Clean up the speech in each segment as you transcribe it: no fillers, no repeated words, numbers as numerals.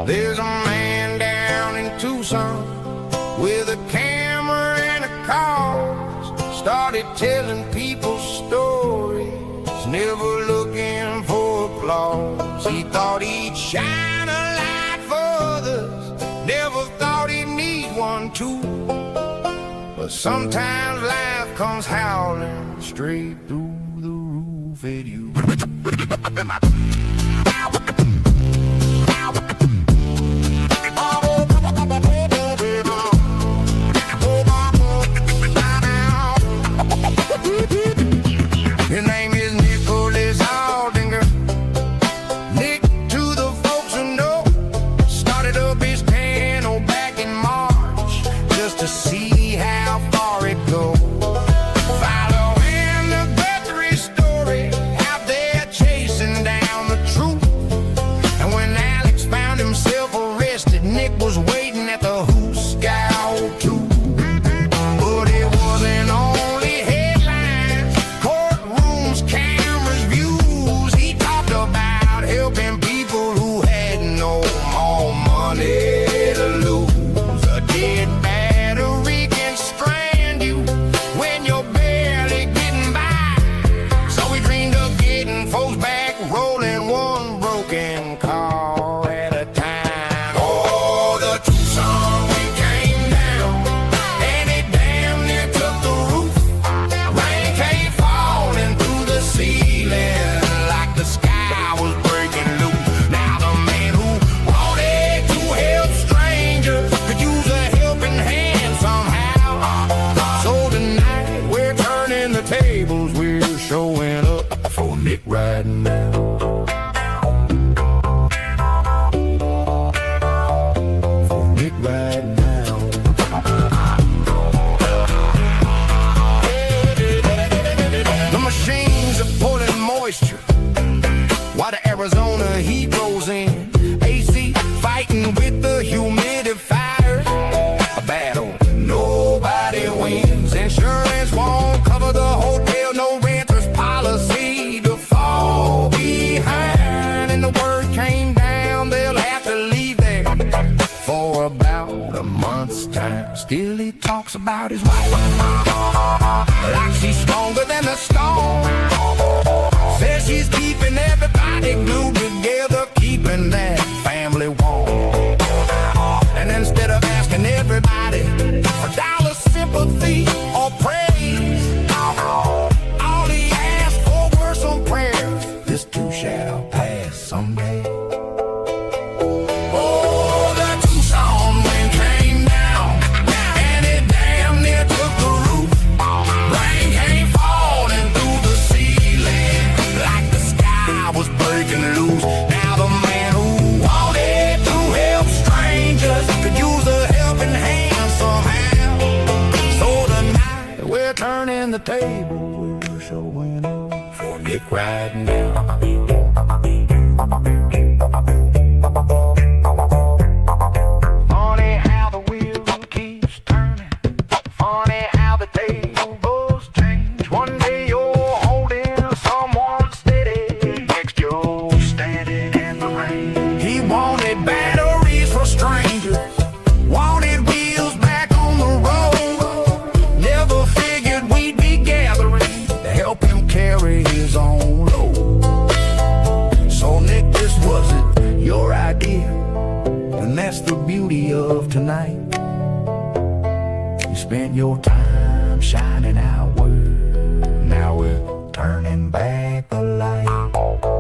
There's a man down in Tucson with a camera and a cause. Started telling people stories, never looking for applause. He thought he'd shine a light for others, never thought he'd need one too. But sometimes life comes howling straight through the roof at you. His name is Nick to the folks who know. Started up his piano back in March just to see how far it goes. Following the Guthrie story, out there chasing down the truth. And when Alex found himself arrested, Nick was waiting at the Who Scout too. But it wasn't only headlines, courtrooms, cameras, views. He talked about helping people who had no more money to lose. A dead battery can strand you when you're barely getting by. So we dreamed of getting folks back rolling, one broken car at a time. Oh, the Tucson wind came down and it damn near took the roof. Rain came falling through the ceiling like the sky was breaking loose. Now the man who wanted to help strangers could use a helping hand somehow. So tonight we're turning the tables, we're showing up for Nick right now. For Nick right now. The machines are pulling moisture while the Arizona heat rolls in. AC fighting with the humidifier. A battle nobody wins. Insurance won't cover the hotel, no renter's policy to fall behind. And the word came down, they'll have to leave there for about a month's time. Still he talks about his wife like she's stronger than the storm. Says she's keeping everybody glued together, keeping that family warm. And instead of asking everybody for dollar sympathy or praise, all he asked for were some prayers. This too shall pass someday. Oh, the Tucson wind came down and it damn near took the roof. Rain came falling through the ceiling like the sky was breaking loose. Now the man who wanted to help strangers could use a helping hand somehow. So tonight we're turning the table, we're showing up for Nick right now. Funny how the wheel keeps turning. Funny how the tables change. One day you're holding someone steady, next you're standing in the rain. He wanted batteries for strangers, wanted wheels back on the road. Never figured we'd be gathering to help him carry his own load. So Nick, this wasn't your idea, and that's the beauty of tonight. You spent your time shining outward, now we're turning back the light.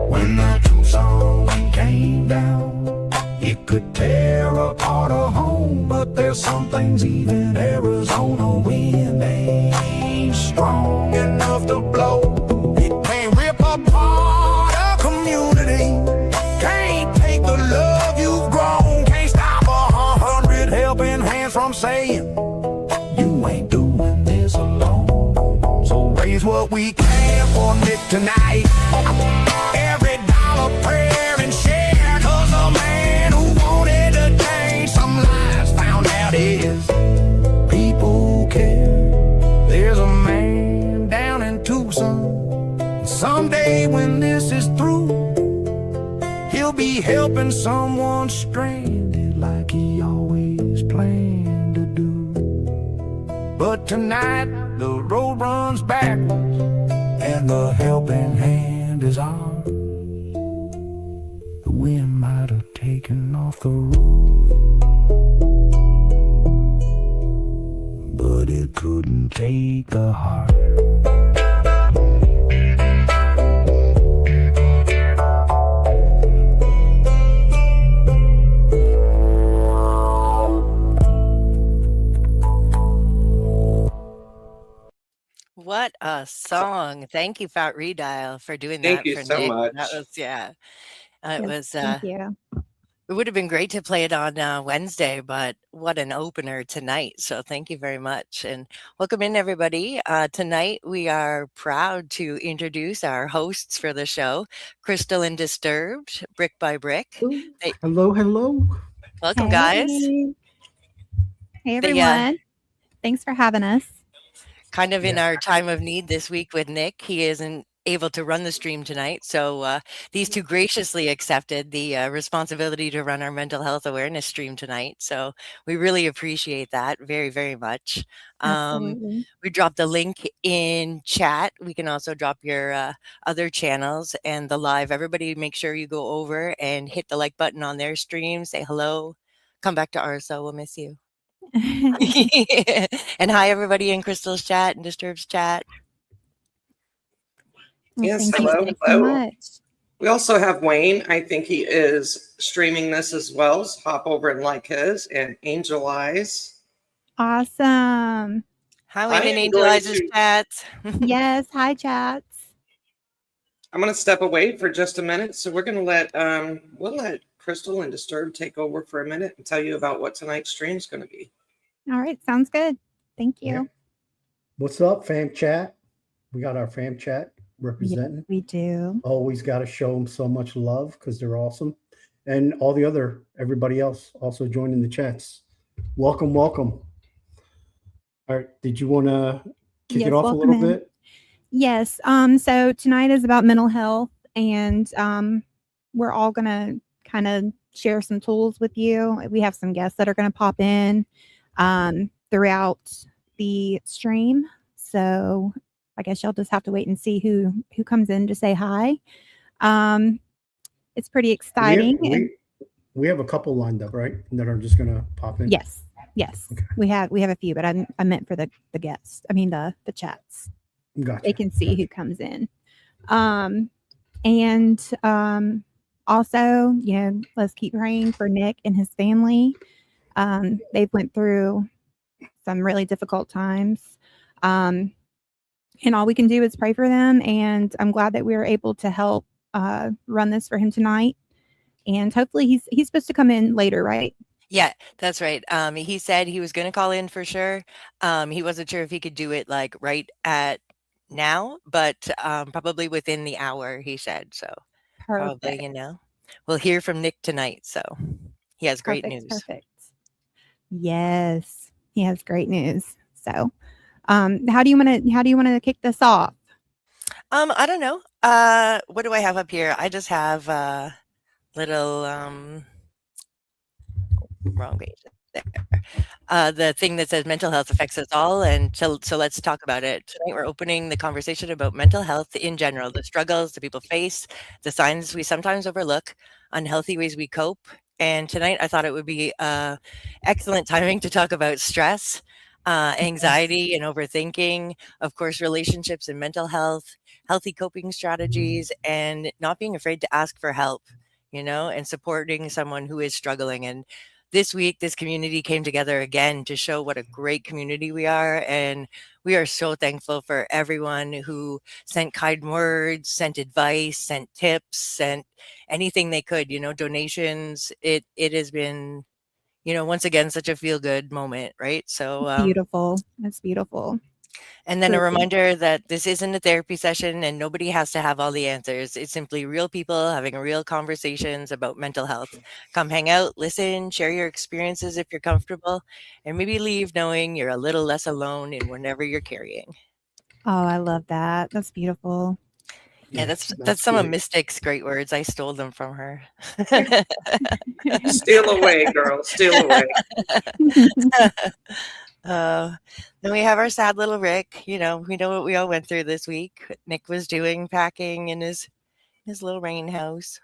When the Tucson wind came down, it could tear apart a home, but there's some things even Arizona wind ain't strong enough to blow. It can't rip apart a community, can't take the love you've grown, can't stop 100 helping hands from saying you ain't doing this alone. So raise what we can for Nick tonight. Every dollar, prayer, and share he'll be helping someone stranded like he always planned to do. But tonight the road runs backwards and the helping hand is ours. The wind might have taken off the road, but it couldn't take the heart. What a song. Thank you, Fat Redial, for doing Thank that you for so Nick. That much. was, yeah. It Yes, was, thank you. it would have been great to play it on Wednesday, but what an opener tonight. So thank you very much. And welcome in, everybody. Tonight, we are proud to introduce our hosts for the show, Crystal and Disturbed, Brick by Brick. Ooh, They, hello, hello. welcome, guys. Hey. Hey, They, everyone. Thanks for having us. kind of in Yeah. our time of need this week with Nick. He isn't able to run the stream tonight. So these two graciously accepted the responsibility to run our mental health awareness stream tonight. So we really appreciate that very, very much. Absolutely. We dropped the link in chat. We can also drop your other channels and the live. Everybody make sure you go over and hit the like button on their stream, say hello, come back to ours, so we'll miss you. And hi, everybody in Crystal's chat and Disturbed's chat. Well, Yes, thank you hello, so hello. much. We also have Wayne. I think he is streaming this as well. So hop over and like his, and Angel Eyes. Awesome. Hi, I we've been am Angel going Eyes' to- chats. Yes. Hi, chats. I'm going to step away for just a minute. So we're going to let Crystal and Disturbed take over for a minute and tell you about what tonight's stream is going to be. All right. Sounds good. Thank you. Yeah. What's up, fam chat? We got our fam chat Yes, representing. we do. Always got to show them so much love because they're awesome. And everybody else also joining the chats. Welcome, welcome. All right. Did you want to kick Yes, it off a welcome little in. bit? Yes. So tonight is about mental health, and we're all going to kind of share some tools with you. We have some guests that are going to pop in throughout the stream. So I guess y'all just have to wait and see who comes in to say hi. It's pretty exciting. We have a couple lined up, right? That are just going to pop in. Yes. Okay. We have a few, but I meant for the guests. I mean the chats. Gotcha. They can see who comes in. And also, let's keep praying for Nick and his family. They've went through some really difficult times. And all we can do is pray for them. And I'm glad that we were able to help run this for him tonight. And hopefully he's supposed to come in later, right? Yeah, that's right. He said he was going to call in for sure. He wasn't sure if he could do it like right at now, but probably within the hour, he said. So probably, Perfect. we'll hear from Nick tonight. So he has great news. Perfect. Yes, he has great news. So, how do you want to kick this off? I don't know. What do I have up here? I just have a little wrong page there. The thing that says mental health affects us all, and so let's talk about it. Tonight we're opening the conversation about mental health in general, the struggles that people face, the signs we sometimes overlook, unhealthy ways we cope. And tonight I thought it would be excellent timing to talk about stress, anxiety and overthinking, of course, relationships and mental health, healthy coping strategies, and not being afraid to ask for help, and supporting someone who is struggling. And this week, this community came together again to show what a great community we are. And we are so thankful for everyone who sent kind words, sent advice, sent tips, sent anything they could, donations. It has been, once again, such a feel good moment, right? So Beautiful. That's beautiful. and then a Truly. reminder that this isn't a therapy session and nobody has to have all the answers. It's simply real people having real conversations about mental health. Come hang out, listen, share your experiences if you're comfortable, and maybe leave knowing you're a little less alone in whatever you're carrying. Oh, I love that. That's beautiful. Yeah, that's some of great. Mystic's great words. I stole them from her. Steal away, girl. Steal away. Uh, then we have our sad little Rick. You know, we know what we all went through this week. Nick was doing packing in his little rain house.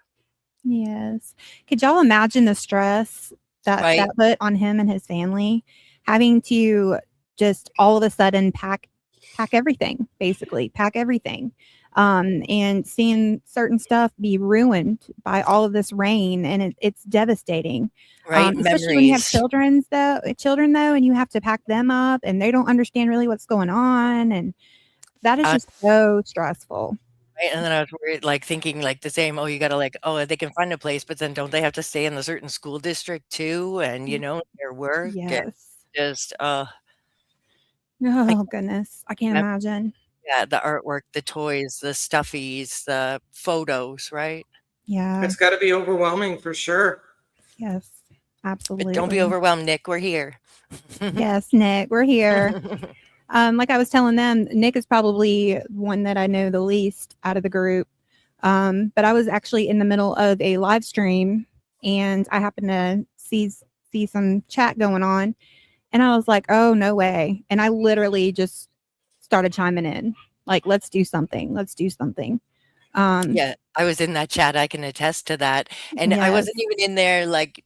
Yes. Could y'all imagine the stress that Right. that put on him and his family, having to just all of a sudden pack everything, basically pack everything, and seeing certain stuff be ruined by all of this rain, and it's devastating. Right. Especially when you have Memories. children though, and you have to pack them up, and they don't understand really what's going on, and that is Uh, just so stressful. Right. And then I was worried, like thinking like the same, oh, you gotta like, oh, they can find a place, but then don't they have to stay in the certain school district too? And you know, their work and Yes. just like Oh goodness, I can't mem- imagine. yeah, the artwork, the toys, the stuffies, the photos, right? Yeah. It's got to be overwhelming for sure. Yes. But don't be Absolutely. overwhelmed, Nick. We're here. Yes, Nick, we're here. Like I was telling them, Nick is probably one that I know the least out of the group. But I was actually in the middle of a live stream, and I happened to see some chat going on, and I was like, "Oh, no way!" And I literally just started chiming in, like, "Let's do something. Let's do something." Yeah, I was in that chat. I can attest to that. And I Yes, wasn't even in there like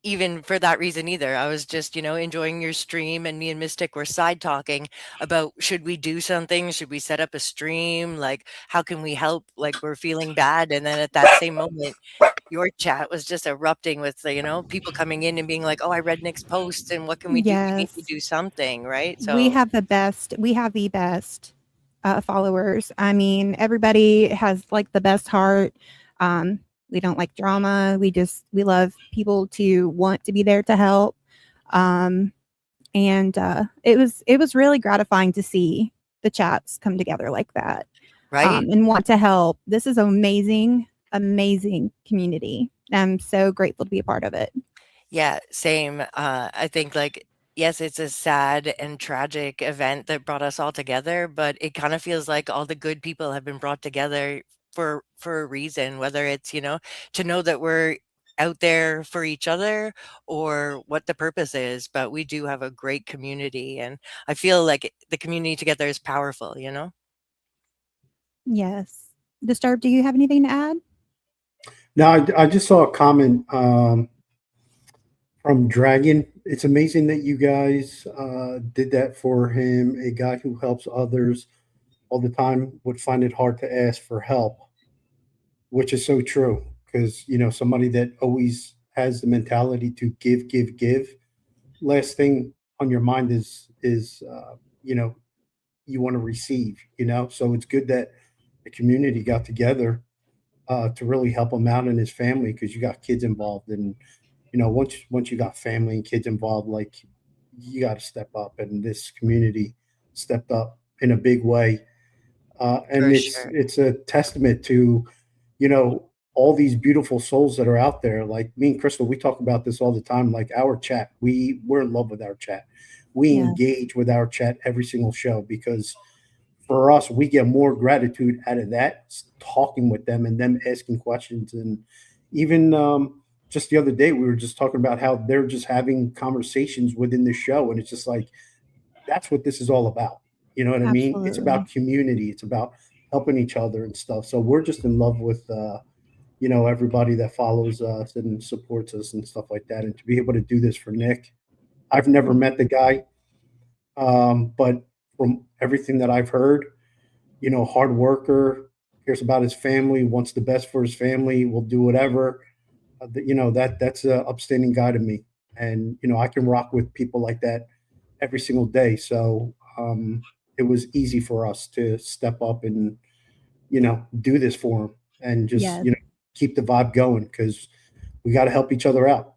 even for that reason either. I was just, you know, enjoying your stream, and me and Mystic were side talking about should we do something? Should we set up a stream? Like, how can we help? Like, we're feeling bad. And then at that same moment, your chat was just erupting with the, you know, people coming in and being like, oh, I read Nick's post, and what can we do? We need to yes. do something, right? We So have the best. We have the best followers. I mean, everybody has like the best heart. We don't like drama. We love people to want to be there to help. Um, and it was really gratifying to see the chats come together like that, right. and want to help. This is amazing, amazing community. I'm so grateful to be a part of it. Yeah, same. I think like yes, it's a sad and tragic event that brought us all together, but it kind of feels like all the good people have been brought together for a reason, whether it's, you know, to know that we're out there for each other or what the purpose is, but we do have a great community, and I feel like the community together is powerful, you know? Yes. Disturbed, do you have anything to add? No, I just saw a comment from Dragon. It's amazing that you guys did that for him. A guy who helps others all the time would find it hard to ask for help, which is so true. Because somebody that always has the mentality to give, give, give. Last thing on your mind is you want to receive. So it's good that the community got together to really help him out and his family, because you got kids involved, and once you got family and kids involved, like, you got to step up, and this community stepped up in a big way, and For it's sure. it's a testament to all these beautiful souls that are out there. Like me and Crystal, we talk about this all the time. Like our chat, we're in love with our chat. We Yeah. engage with our chat every single show, because for us, we get more gratitude out of that, talking with them and them asking questions. And even just the other day, we were just talking about how they're just having conversations within the show. And it's just like, that's what this is all about. You know what I mean? It's Absolutely. about community. It's about helping each other and stuff. So we're just in love with, everybody that follows us and supports us and stuff like that. And to be able to do this for Nick, I've never met the guy. But from everything that I've heard, hard worker, cares about his family, wants the best for his family, will do whatever. That's an upstanding guy to me, and I can rock with people like that every single day. So it was easy for us to step up and do this for him, and just Yes. keep the vibe going, because we got to help each other out.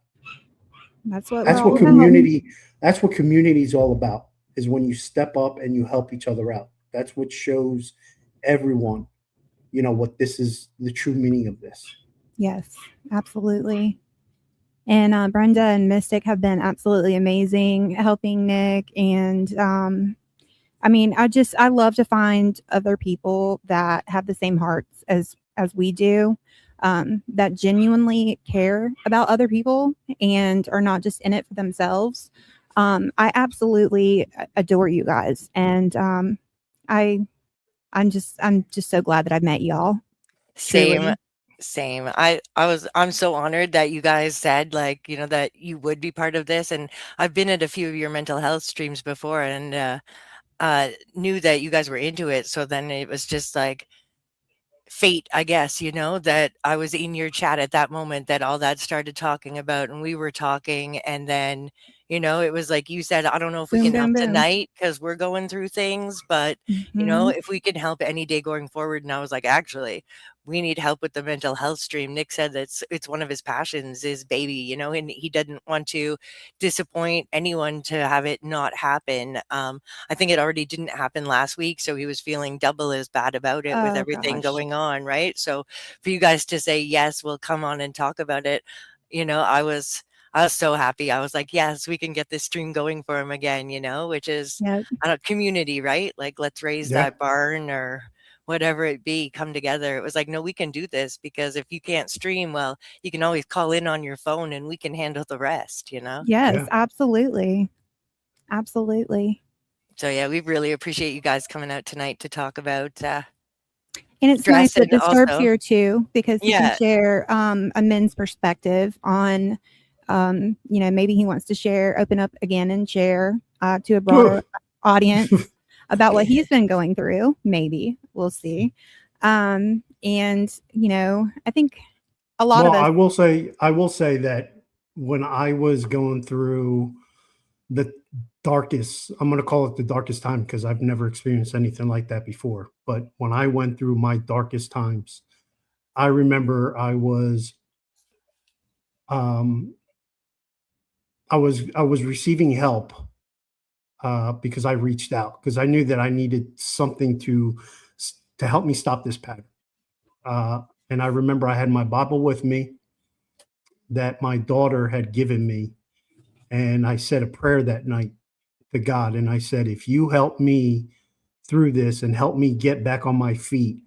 That's what That's we're all what about. community. That's what community is all about. Is when you step up and you help each other out. That's what shows everyone, what this is, the true meaning of this. Yes, absolutely. And Brenda and Mystic have been absolutely amazing helping Nick. And I I mean, I love to find other people that have the same hearts as we do, that genuinely care about other people and are not just in it for themselves. I absolutely adore you guys, and I'm just so glad that I've met y'all. Same, Truly. same. I'm so honored that you guys said, like, you know, that you would be part of this, and I've been at a few of your mental health streams before, and knew that you guys were into it. So then it was just like fate, I guess, you know, that I was in your chat at that moment that all that started talking about, and we were talking, and then, you know, it was like you said, I don't know if we Boom, can boom, help boom. tonight because we're going through things, but you know, Mhm. if we can help any day going forward. And I was like, actually, we need help with the mental health stream. Nick said that's it's one of his passions, is baby, you know, and he doesn't want to disappoint anyone to have it not happen. I think it already didn't happen last week, so he was feeling double as bad about it with Oh everything gosh. going on, right? So for you guys to say, "Yes, we'll come on and talk about it," you know, I was so happy. I was like, "Yes, we can get this stream going for him again," you know, which is Yep. I don't community, right? Like, let's raise Yeah. that barn or whatever it be, come together. It was like, "No, we can do this because if you can't stream, well, you can always call in on your phone and we can handle the rest," you know? Yes, Yeah. absolutely. Absolutely. So yeah, we really appreciate you guys coming out tonight to talk about And it's nice stress that and Disturbed's also here too, because he can yeah, share a men's perspective on, you know, maybe he wants to share, open up again and share to a broader audience about what he's been going through. Maybe we'll see. And you know, I think a lot Well, of us, I will say that when I was going through the darkest, I'm going to call it the darkest time because I've never experienced anything like that before. But when I went through my darkest times, I remember um, I was receiving help because I reached out because I knew that I needed something to help me stop this pattern. And I remember I had my Bible with me that my daughter had given me, and I said a prayer that night to God, and I said, if you help me through this and help me get back on my feet,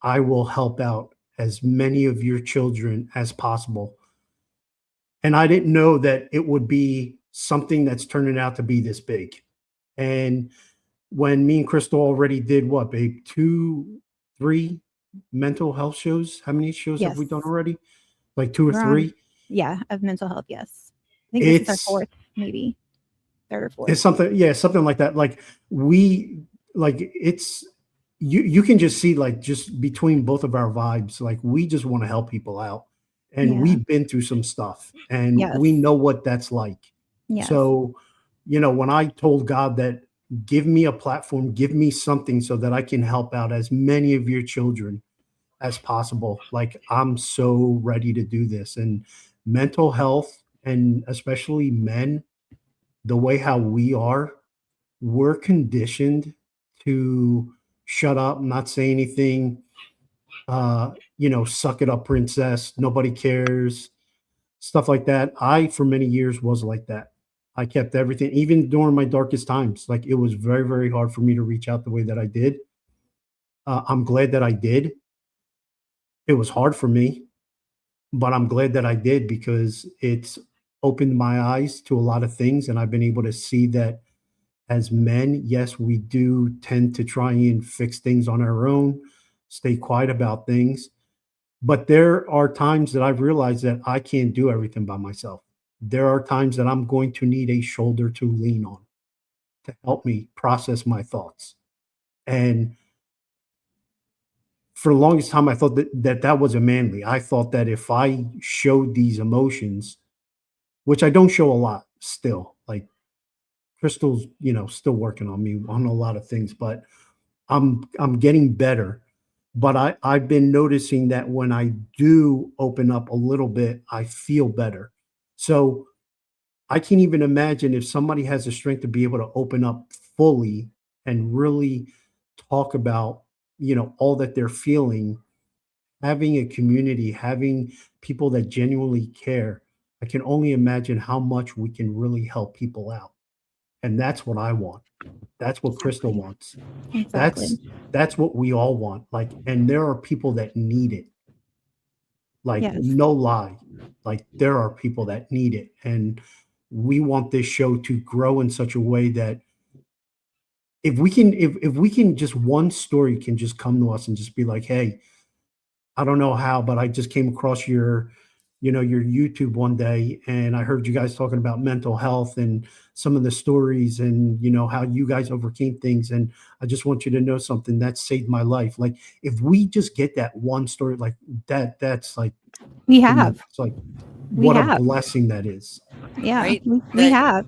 I will help out as many of your children as possible. And I didn't know that it would be something that's turning out to be this big. And when me and Crystal already did what, babe, 2, 3 mental health shows. How many shows have yes, we done already? Like 2 or we're on, 3. yeah, of mental health. Yes, I think this is our It's fourth, maybe third or fourth. it's something, yeah, something like that. Like we, like it's you can just see like just between both of our vibes, like we just want to help people out, and Yeah. we've been through some stuff, and Yes. we know what that's like. Yes. So, you know, when I told God that, give me a platform, give me something so that I can help out as many of your children as possible, like I'm so ready to do this. And mental health, and especially men, the way how we are, we're conditioned to shut up, not say anything, you know, suck it up, princess, nobody cares, stuff like that. I, for many years, was like that. I kept everything, even during my darkest times. Like it was very, very hard for me to reach out the way that I did. I'm glad that I did. It was hard for me, but I'm glad that I did because it's opened my eyes to a lot of things. And I've been able to see that as men, yes, we do tend to try and fix things on our own, stay quiet about things. But there are times that I've realized that I can't do everything by myself. There are times that I'm going to need a shoulder to lean on to help me process my thoughts. And for the longest time, I thought that wasn't manly. I thought that if I showed these emotions, which I don't show a lot still, like Crystal's, you know, still working on me on a lot of things, but I'm getting better. But I've been noticing that when I do open up a little bit, I feel better. So I can't even imagine if somebody has the strength to be able to open up fully and really talk about, you know, all that they're feeling, having a community, having people that genuinely care. I can only imagine how much we can really help people out. And that's what I want. That's what Crystal wants. Exactly. That's what we all want. Like, and there are people that need it. Like, Yes. no lie. Like, there are people that need it. And we want this show to grow in such a way that if we can just one story can just come to us and just be like, hey, I don't know how, but I just came across your YouTube one day, and I heard you guys talking about mental health and some of the stories and, how you guys overcame things. And I just want you to know something that saved my life. Like, if we just get that one story like that, that's like, We have. it's like, We what a have. blessing that is. Yeah. Right? We That have.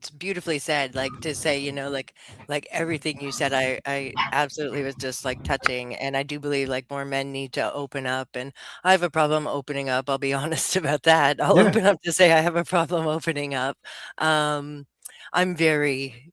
it's beautifully said. Like to say, like everything you said, I absolutely was just like touching. And I do believe like more men need to open up. And I have a problem opening up. I'll be honest about that. I'll Yeah. open up to say I have a problem opening up. I'm very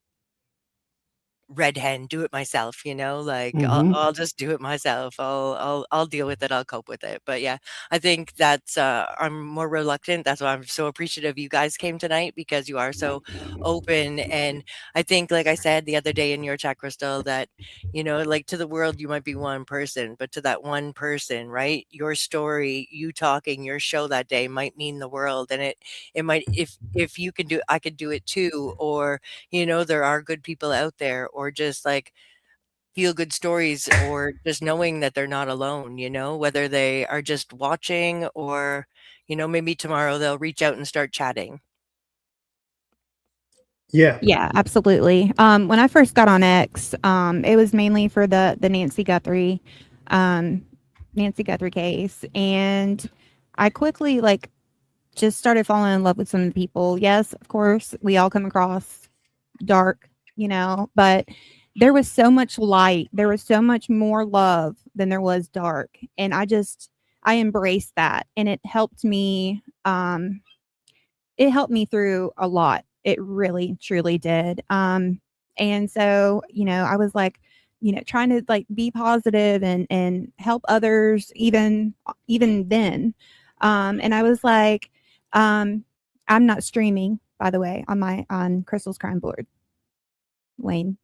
red hen, do it myself, like Mhm. I'll just do it myself. I'll deal with it. I'll cope with it. But yeah, I think that's I'm more reluctant. That's why I'm so appreciative you guys came tonight, because you are so open. And I think, like I said the other day in your chat, Crystal, that like to the world you might be one person, but to that one person, right? Your story, you talking, your show that day might mean the world. And it might, if you can do it, I could do it too. Or there are good people out there, or just like feel good stories, or just knowing that they're not alone, whether they are just watching, or, maybe tomorrow they'll reach out and start chatting. Yeah. Yeah, absolutely. When I first got on X, it was mainly for the Nancy Guthrie case, and I quickly just started falling in love with some of the people. Yes, of course, we all come across dark, but there was so much light. There was so much more love than there was dark, and I embraced that, and it helped me. It helped me through a lot. It really, truly did. And so, I was like, trying to be positive and help others even then. And I was like, I'm not streaming, by the way, on Crystal's Crime Board, Wayne.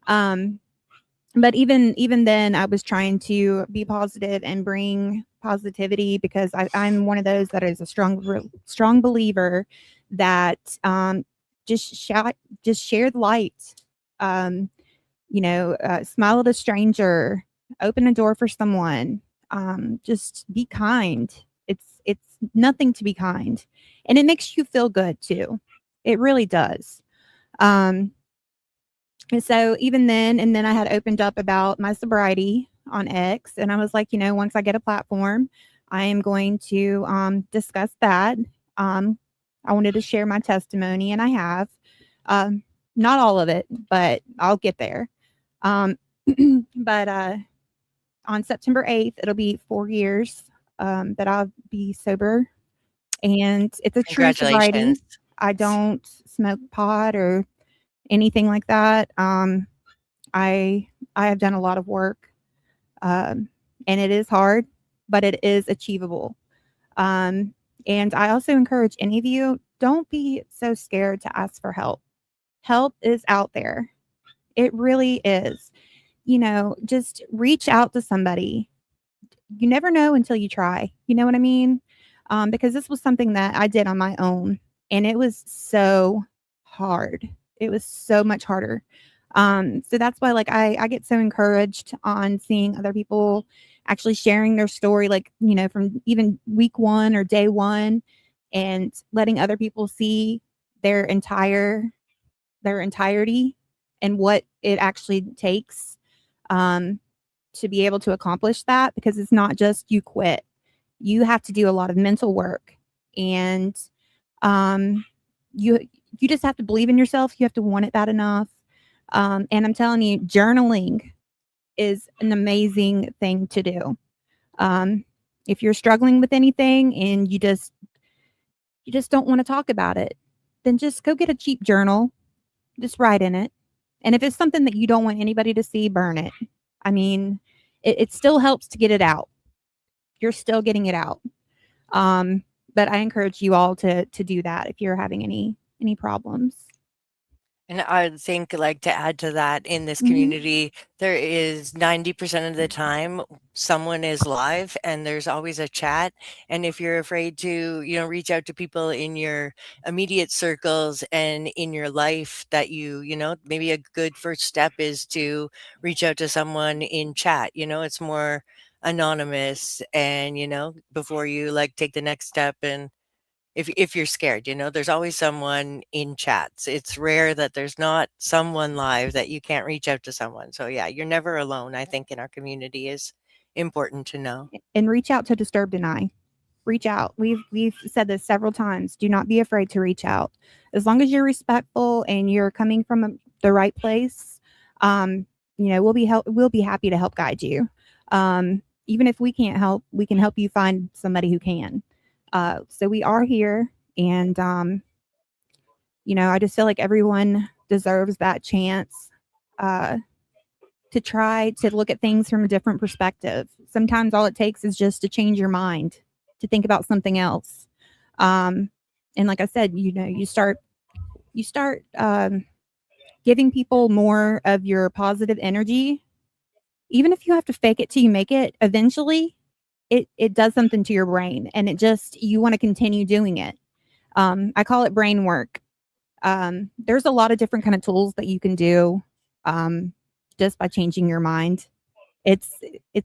But even then, I was trying to be positive and bring positivity, because I'm one of those that is a strong believer that just share the light. Smile at a stranger, open a door for someone. Just be kind. It's nothing to be kind, and it makes you feel good too. It really does. And so even then, and then I had opened up about my sobriety on X, and I was like, once I get a platform, I am going to discuss that. I wanted to share my testimony, and I have. Not all of it, but I'll get there. But on September 8th, it'll be 4 years that I'll be sober, and it's a true sobriety. Congratulations. I don't smoke pot or anything like that. I have done a lot of work, and it is hard, but it is achievable. And I also encourage any of you, don't be so scared to ask for help. Help is out there. It really is. Just reach out to somebody. You never know until you try. You know what I mean? Because this was something that I did on my own, and it was so hard. It was so much harder. So that's why I get so encouraged on seeing other people actually sharing their story, from even week 1 or day 1, and letting other people see their entirety and what it actually takes to be able to accomplish that, because it's not just you quit. You have to do a lot of mental work, and you just have to believe in yourself. You have to want it bad enough. And I'm telling you, journaling is an amazing thing to do. If you're struggling with anything and you just don't want to talk about it, then just go get a cheap journal, just write in it. And if it's something that you don't want anybody to see, burn it. I mean, it still helps to get it out. You're still getting it out. But I encourage you all to do that if you're having any problems. And I would think, like, to add to that, in this Mhm. community, there is 90% of the time someone is live and there's always a chat. And if you're afraid to, reach out to people in your immediate circles and in your life that maybe a good first step is to reach out to someone in chat. It's more anonymous and, before you like take the next step and if you're scared, there's always someone in chats. It's rare that there's not someone live that you can't reach out to someone. So yeah, you're never alone, I think, in our community is important to know. And reach out to Disturb Deny. Reach out. We've said this several times. Do not be afraid to reach out. As long as you're respectful and you're coming from the right place, we'll be happy to help guide you. Even if we can't help, we can help you find somebody who can. So we are here, and I just feel like everyone deserves that chance to try to look at things from a different perspective. Sometimes all it takes is just to change your mind, to think about something else. And like I said, you start giving people more of your positive energy. Even if you have to fake it till you make it, eventually it does something to your brain, and you want to continue doing it. I call it brain work. There's a lot of different kind of tools that you can do just by changing your mind. It's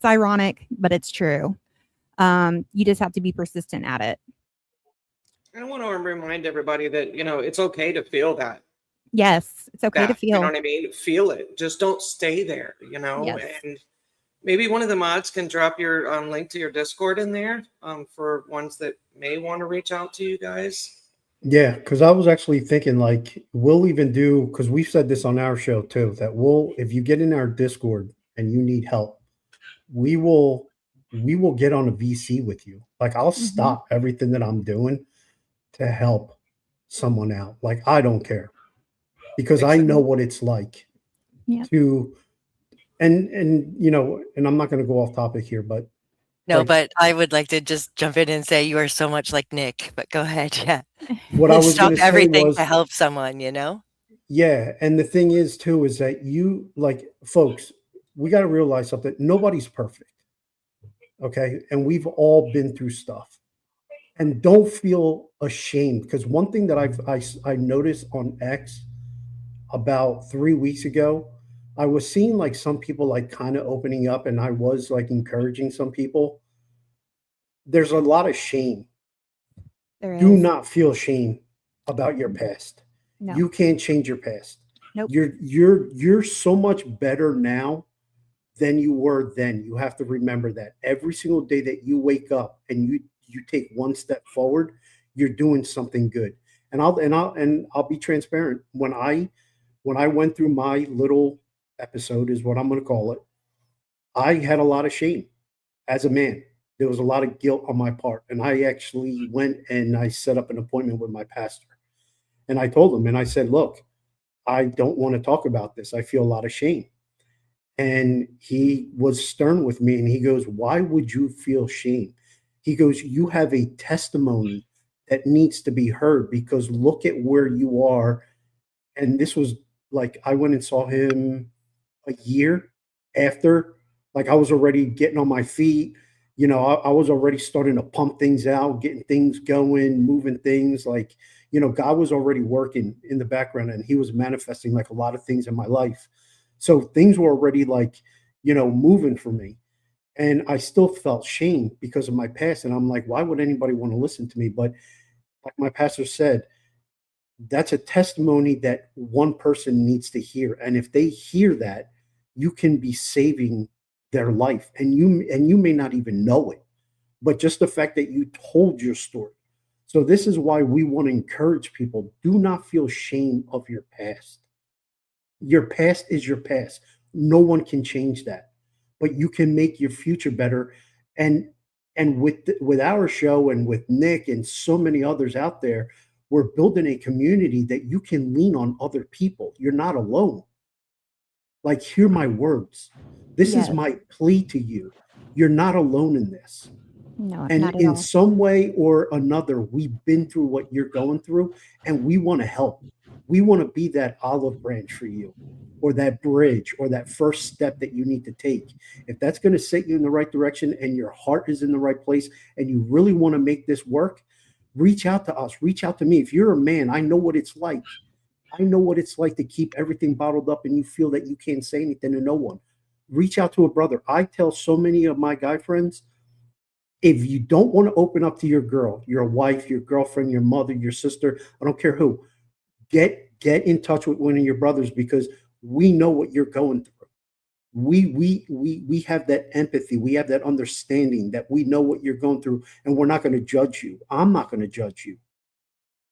ironic, but it's true. You just have to be persistent at it. I want to remind everybody that, it's okay to feel that. Yes, it's okay to You feel. know what I mean? Feel it. Just don't stay there, Yes. And maybe one of the mods can drop your link to your Discord in there for ones that may want to reach out to you guys. Yeah, because I was actually thinking like we'll even do, because we've said this on our show too, that if you get in our Discord and you need help, we will get on a VC with you. Like I'll stop everything that I'm doing to help someone out. Like I don't care, because I know what it's like to and and I'm not going to go off topic here, but No, but I would like to just jump in and say you are so much like Nick, but go ahead. Yeah. what I was Stop going to say everything was to help someone, yeah, and the thing is too is that you like folks, we got to realize something. Nobody's perfect. Okay? And we've all been through stuff. And don't feel ashamed, because one thing that I noticed on X about 3 weeks ago, I was seeing like some people like kind of opening up, and I was like encouraging some people. There's a lot of shame. Do not feel shame about your past. No. You can't change your past. Nope. You're so much better now than you were then. You have to remember that every single day that you wake up and you take one step forward, you're doing something good. And I'll be transparent. When I went through my little episode, is what I'm going to call it, I had a lot of shame as a man. There was a lot of guilt on my part, and I actually went and I set up an appointment with my pastor. And I told him, and I said, look, I don't want to talk about this. I feel a lot of shame. And he was stern with me, and he goes, why would you feel shame? He goes, you have a testimony that needs to be heard, because look at where you are. And this was like, I went and saw him a year after, like I was already getting on my feet. I was already starting to pump things out, getting things going, moving things. Like, God was already working in the background, and he was manifesting like a lot of things in my life. So things were already like, moving for me. And I still felt shame because of my past. And I'm like, why would anybody want to listen to me? But like my pastor said, that's a testimony that one person needs to hear. And if they hear that, you can be saving their life. And you may not even know it, but just the fact that you told your story. So this is why we want to encourage people. Do not feel shame of your past. Your past is your past. No one can change that, but you can make your future better. And with our show and with Nick and so many others out there, we're building a community that you can lean on other people. You're not alone. Like, hear my words. This is my plea to you. You're not alone in this. No, And not at in all. some way or another, we've been through what you're going through, and we want to help. We want to be that olive branch for you, or that bridge, or that first step that you need to take. If that's going to set you in the right direction and your heart is in the right place and you really want to make this work, reach out to us, reach out to me. If you're a man, I know what it's like. I know what it's like to keep everything bottled up and you feel that you can't say anything to no one. Reach out to a brother. I tell so many of my guy friends, if you don't want to open up to your girl, your wife, your girlfriend, your mother, your sister, I don't care who, get in touch with one of your brothers, because we know what you're going through. We have that empathy. We have that understanding that we know what you're going through, and we're not going to judge you. I'm not going to judge you.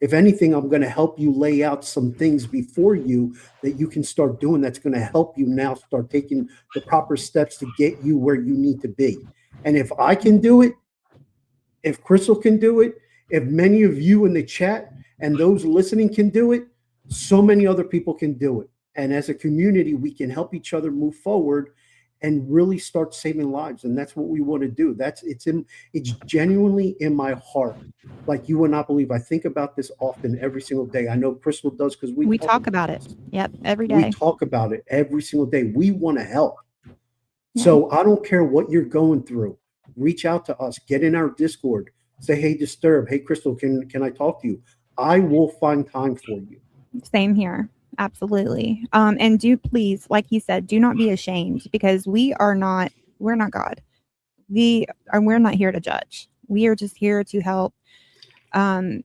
If anything, I'm going to help you lay out some things before you that you can start doing. That's going to help you now start taking the proper steps to get you where you need to be. And if I can do it, if Crystal can do it, if many of you in the chat and those listening can do it, so many other people can do it. And as a community, we can help each other move forward and really start saving lives. And that's what we want to do. It's genuinely in my heart. Like, you would not believe. I think about this often, every single day. I know Crystal does, because we talk about it. Yep, every day. We talk about it every single day. We want to help. Yeah. So I don't care what you're going through. Reach out to us. Get in our Discord. Say, hey, Disturb. Hey, Crystal, can I talk to you? I will find time for you. Same here. Absolutely. And do please, like you said, do not be ashamed, because we're not God. We're not here to judge. We are just here to help. We're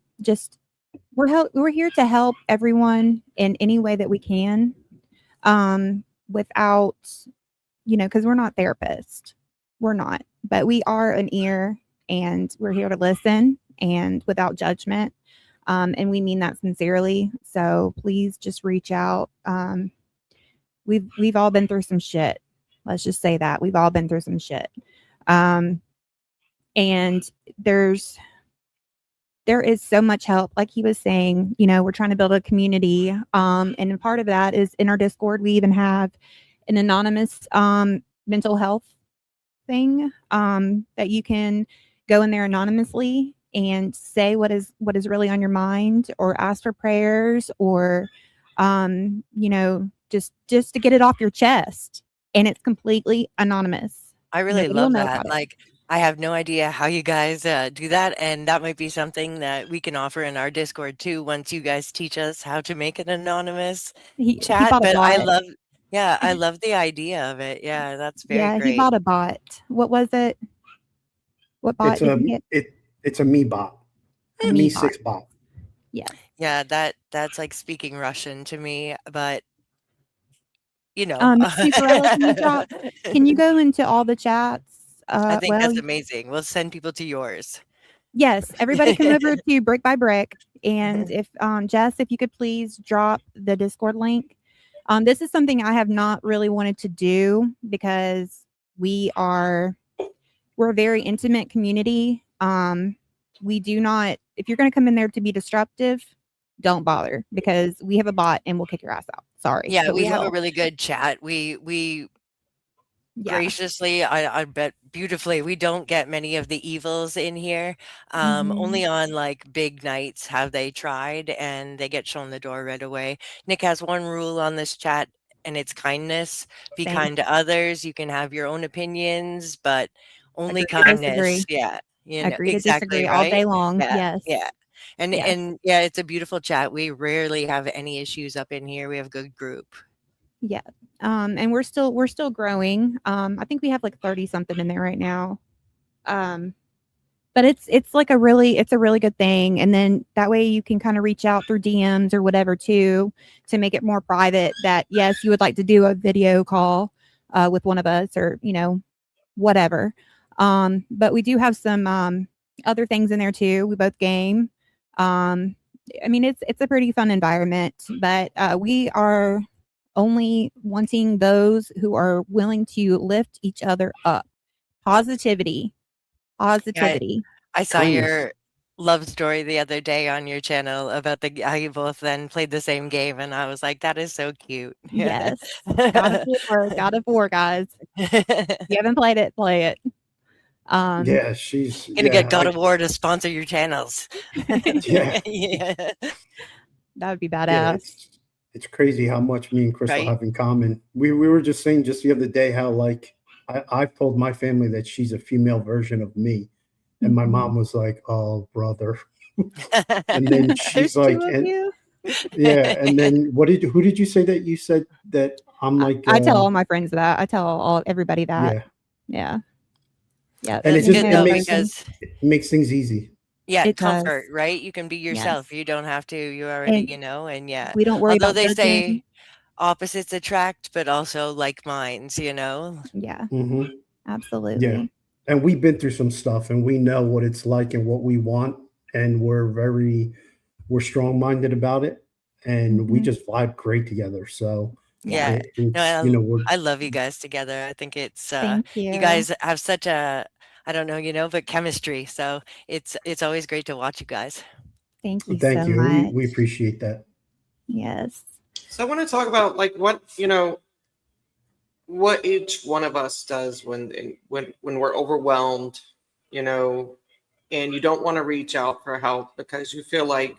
here to help everyone in any way that we can, without, because we're not therapists. We're not, but we are an ear, and we're here to listen, and without judgment. And we mean that sincerely. So please just reach out. We've all been through some shit. Let's just say that we've all been through some shit. And there is so much help. Like he was saying, we're trying to build a community. And a part of that is in our Discord. We even have an anonymous mental health thing that you can go in there anonymously and say what is really on your mind, or ask for prayers, or just to get it off your chest, and it's completely anonymous. I really Nobody will love know that. about it. Like, I have no idea how you guys do that, and that might be something that we can offer in our Discord too, once you guys teach us how to make an anonymous He chat. bought a But I bot. love the idea of it. Yeah, that's very Yeah, he great. bought a bot. What was it? What bot did you get? It's a Me bot. A Me Me bot. 6 bot. Yes. Yeah, that's like speaking Russian to me, but Superella, can you go into all the chats? I think that's amazing. We'll send people to yours. Yes, everybody come over to Brick by Brick. And if Jess, if you could please drop the Discord link. This is something I have not really wanted to do, because we're a very intimate community. We do not, if you're going to come in there to be disruptive, don't bother, because we have a bot and we'll kick your ass out. Sorry. Yeah, but we have a will. really good chat. We Yeah. graciously, I bet beautifully, we don't get many of the evils in here. Only on like big nights have they tried, and they get shown the door right away. Nick has one rule on this chat, and it's kindness. Be Same. kind to others. You can have your own opinions, but only Agree to kindness. disagree. Yeah, Agree to exactly disagree all right. day long. Yeah, Yes. yeah. And Yes. and yeah, it's a beautiful chat. We rarely have any issues up in here. We have a good group. Yeah. And we're still growing. I think we have like 30 something in there right now. But it's like a really good thing. And then that way you can kind of reach out through DMs or whatever too, to make it more private, that yes, you would like to do a video call with one of us, or whatever. But we do have some other things in there too. We both game. It's a pretty fun environment, but we are only wanting those who are willing to lift each other up. Positivity. I saw Kindness. your love story the other day on your channel about how you both then played the same game, and I was like, that is so cute. Yes. God of War, guys. If you haven't played it, play it. Yeah, she's Gonna get God of War to sponsor your channels. Yeah. Yeah. That would be Yeah, badass. it's crazy how much me and Crystal Right? have in common. We were just saying just the other day how like I've told my family that she's a female version of me. And my Mhm. mom was like, "Oh, brother." And then she's There's like, two of and you. yeah, and then who did you say that you said that I'm like I tell all my friends that. I tell everybody that. Mm. Yeah. Yeah. and That's it just good Female though, version. because it makes things easy. yeah, It comfort, does. right? You can be yourself. Yes. You don't have to. You already, And and yeah. we don't worry Although about they judging. say opposites attract, but also like minds. Yeah, Hmm. Yeah. absolutely. And we've been through some stuff and we know what it's like and what we want. And we're strong minded about it. And we Mhm. just vibe great together. So Yeah. Yeah. No, it's, you know, we're, I love you guys together. I think it's Thank you you. guys have such a I don't know, but chemistry. So it's always great to watch you guys. Thank you thank so you. much. We appreciate that. Yes. So I want to talk about like what each one of us does when we're overwhelmed, you know, and you don't want to reach out for help because you feel like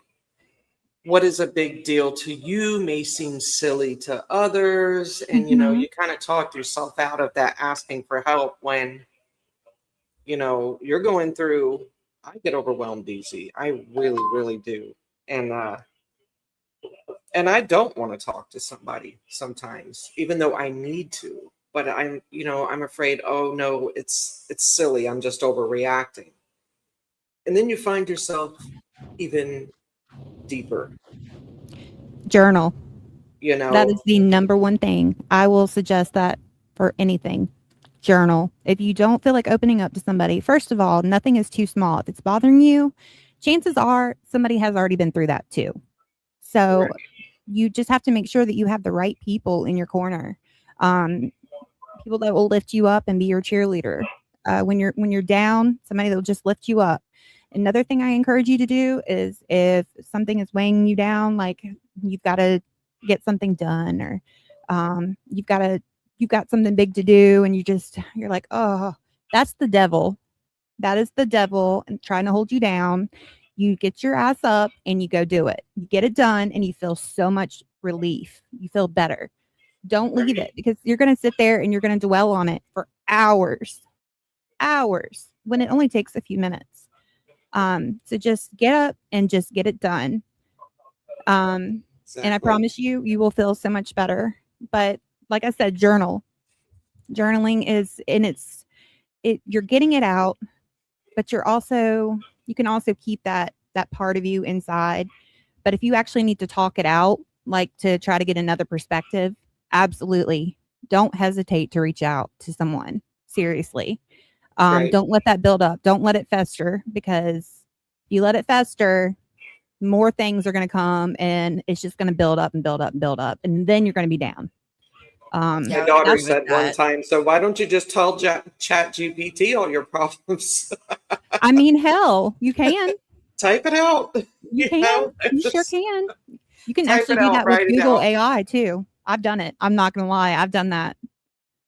what is a big deal to you may seem silly to others, and Mhm. you kind of talk yourself out of that asking for help when you're going through. I get overwhelmed easy. I really, really do. And I don't want to talk to somebody sometimes, even though I need to. But I'm afraid, oh no, it's silly. I'm just overreacting. And then you find yourself even deeper, Journal. you That know. is the number one thing. I will suggest that for anything. Journal. If you don't feel like opening up to somebody, first of all, nothing is too small. If it's bothering you, chances are somebody has already been through that too. So Right. you just have to make sure that you have the right people in your corner. Um, People that will lift you up and be your cheerleader. When you're down, somebody that will just lift you up. Another thing I encourage you to do is if something is weighing you down, like you've got to get something done, or you've got something big to do, and you're like, oh, that's the devil. That is the devil and trying to hold you down. You get your ass up and you go do it. You get it done, and you feel so much relief. You feel better. Don't leave it, because you're going to sit there and you're going to dwell on it for hours, when it only takes a few minutes. So just get up and just get it done. And I Exactly. promise you, you will feel so much better. But like I said, journal. Journaling you're getting it out, but you can also keep that part of you inside. But if you actually need to talk it out, like to try to get another perspective, absolutely don't hesitate to reach out to someone. Seriously. Right. Don't let that build up. Don't let it fester, because if you let it fester, more things are going to come and it's just going to build up and build up and build up. And then you're going to be down. Yeah, My I would daughter agree with said one that. time, so why don't you just tell Chat GPT all your problems? I mean, hell, you can. Type it out. You can. You sure Just can. You can type actually it do out, that with write it Google out. AI too. I've done it. I'm not going to lie. I've done that.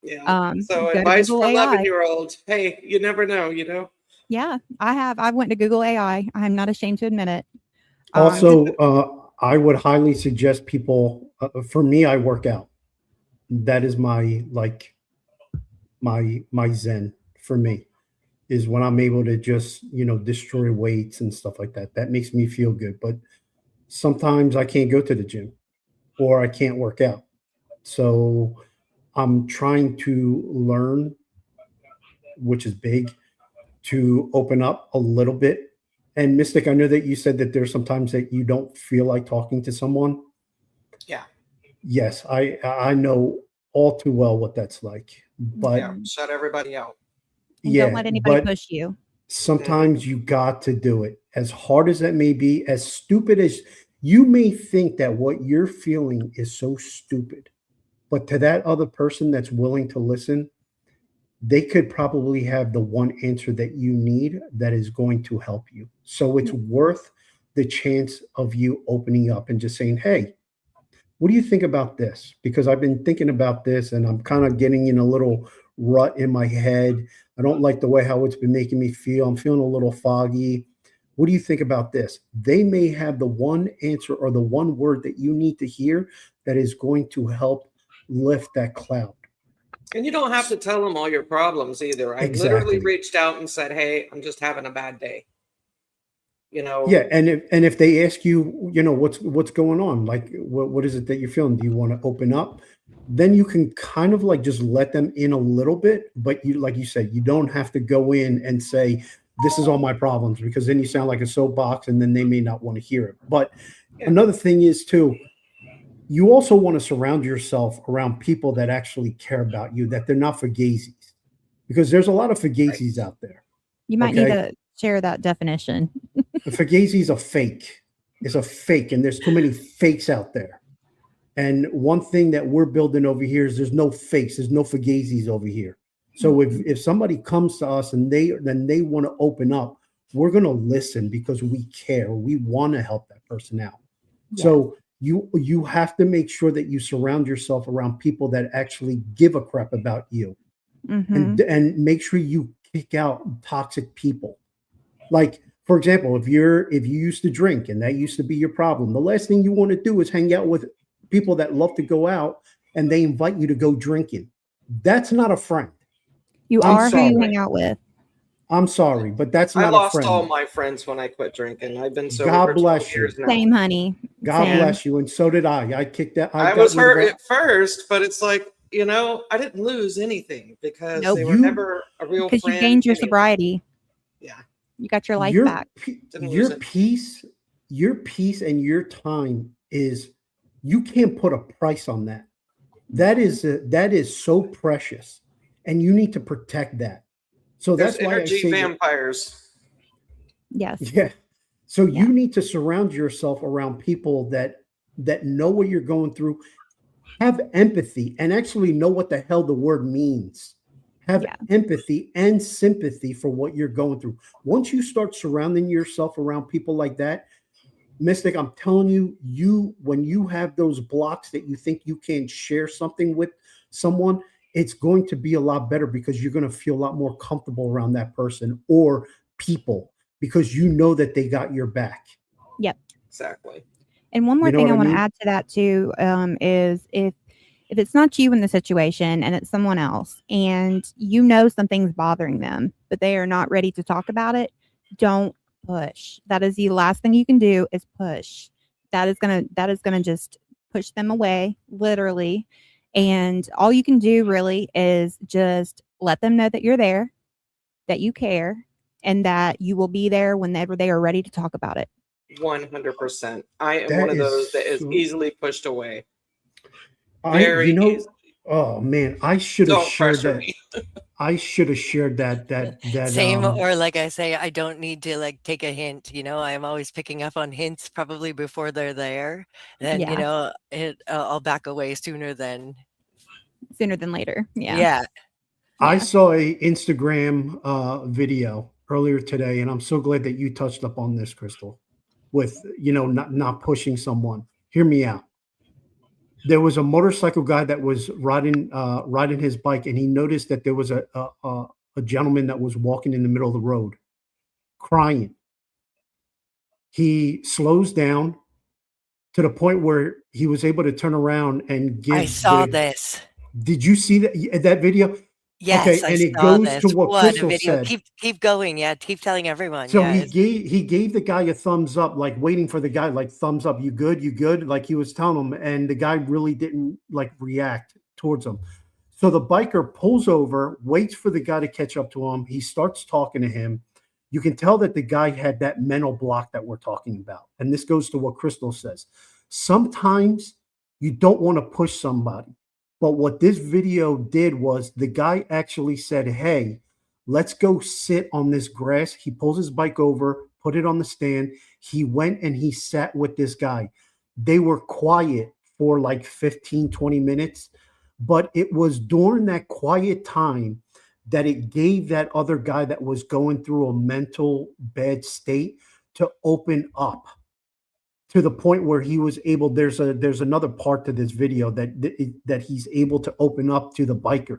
Yeah. So Go to advice Google for AI. 11-year-old. Hey, you never know. Yeah, I have. I went to Google AI. I'm not ashamed to admit it. Also, I would highly suggest people, for me, I work out. That is my zen for me, is when I'm able to just, destroy weights and stuff like that. That makes me feel good. But sometimes I can't go to the gym or I can't work out. So I'm trying to learn, which is big, to open up a little bit. And Mystic, I know that you said that there's sometimes that you don't feel like talking to someone. Yeah. Yes, I know all too well what that's like. But Yeah. Shut everybody out. And don't yeah, let anybody but push you. sometimes you got to do it. As hard as that may be, as stupid as you may think that what you're feeling is so stupid, but to that other person that's willing to listen, they could probably have the one answer that you need that is going to help you. So it's worth the chance of you opening up and just saying, hey, what do you think about this? Because I've been thinking about this and I'm kind of getting in a little rut in my head. I don't like the way how it's been making me feel. I'm feeling a little foggy. what do you think about this? They may have the one answer or the one word that you need to hear that is going to help lift that cloud. And you don't have to tell them all your problems either. I literally Exactly. reached out and said, "Hey, I'm just having a bad day." You know, Yeah, and if they ask you, you know, what's going on, like what is it that you're feeling? Do you want to open up? Then you can kind of like just let them in a little bit, but you, like you said, you don't have to go in and say, this is all my problems, because then you sound like a soapbox and then they may not want to hear it. But Yeah. another thing is too, you also want to surround yourself around people that actually care about you, that they're not fugazis, because there's a lot of fugazis out there. You might need Okay. to share that definition. The fugazi is a fake. It's a fake, and there's too many fakes out there. And one thing that we're building over here is there's no fakes, there's no fugazis over here. So if somebody comes to us and they want to open up, we're going to listen because we care. We want to help that person out. Yes. So you have to make sure that you surround yourself around people that actually give a crap about you, Mhm. and make sure you kick out toxic people. Like, for example, if you used to drink and that used to be your problem, the last thing you want to do is hang out with people that love to go out and they invite you to go drinking. That's not a friend. You I'm are who you sorry. hang out with. I'm sorry, but that's I not a lost friend. all my friends when I quit drinking. I've been sober God for 12 bless you. years now. Same, honey. God Same. bless you, and so did I. I kicked that. I got was rid of hurt all- at first, but it's like, you know, I didn't lose anything because Nope. they were never a real Because friend. you gained your anyway. sobriety. Yeah. You got your life your back. Didn't lose your it. peace, and your time is, you can't put a price on that. That is so precious, and you need to protect that. So There's that's why I energy say that, vampires. Yes. yeah. So Yeah. you need to surround yourself around people that know what you're going through, have empathy, and actually know what the hell the word means. Have Yeah. empathy and sympathy for what you're going through. Once you start surrounding yourself around people like that, Mystic, I'm telling you, when you have those blocks that you think you can't share something with someone, it's going to be a lot better because you're going to feel a lot more comfortable around that person or people, because you know that they got your back. Yep. Exactly. And one more You know thing what I I want mean? to add to that too is if it's not you in the situation and it's someone else and you know something's bothering them, but they are not ready to talk about it, don't push. That is the last thing you can do is push. That is gonna just push them away, literally. And all you can do really is just let them know that you're there, that you care, and that you will be there whenever they are ready to talk about it. 100%. I am That one of is those that is so- easily pushed away. You know, easy. oh man, I should have Don't shared pressure that. me. I should have shared that Same, or like I say, I don't need to like take a hint, you know, I'm always picking up on hints probably before they're there. Then, you Yeah. know, I'll back away sooner than, Sooner than later. Yeah. yeah. I Yeah. saw a Instagram video earlier today, and I'm so glad that you touched up on this, Crystal, with, you know, not pushing someone. Hear me out. There was a motorcycle guy that was riding his bike, and he noticed that there was a gentleman that was walking in the middle of the road, crying. He slows down to the point where he was able to turn around and give. I saw this. Did you see that video? Yes, Okay, I and it saw goes this. to what What a Crystal video. said. Keep going. Yeah, keep telling everyone. So Yeah, he gave the guy a thumbs up, like waiting for the guy, like thumbs up. You good? You good? Like he was telling him, and the guy really didn't like react towards him. So the biker pulls over, waits for the guy to catch up to him. He starts talking to him. You can tell that the guy had that mental block that we're talking about. And this goes to what Crystal says. Sometimes you don't want to push somebody. But what this video did was the guy actually said, hey, let's go sit on this grass. He pulls his bike over, put it on the stand. He went and he sat with this guy. They were quiet for like 15, 20 minutes. But it was during that quiet time that it gave that other guy that was going through a mental bad state to open up, to the point where he was able, there's another part to this video that he's able to open up to the biker.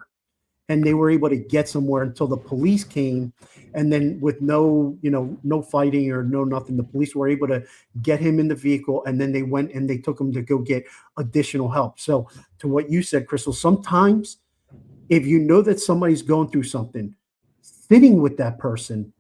and they were able to get somewhere until the police came. And then with no, no fighting or no nothing, the police were able to get him in the vehicle, and then they went and they took him to go get additional help. So to what you said, Crystal, sometimes if you know that somebody's going through something, sitting with that person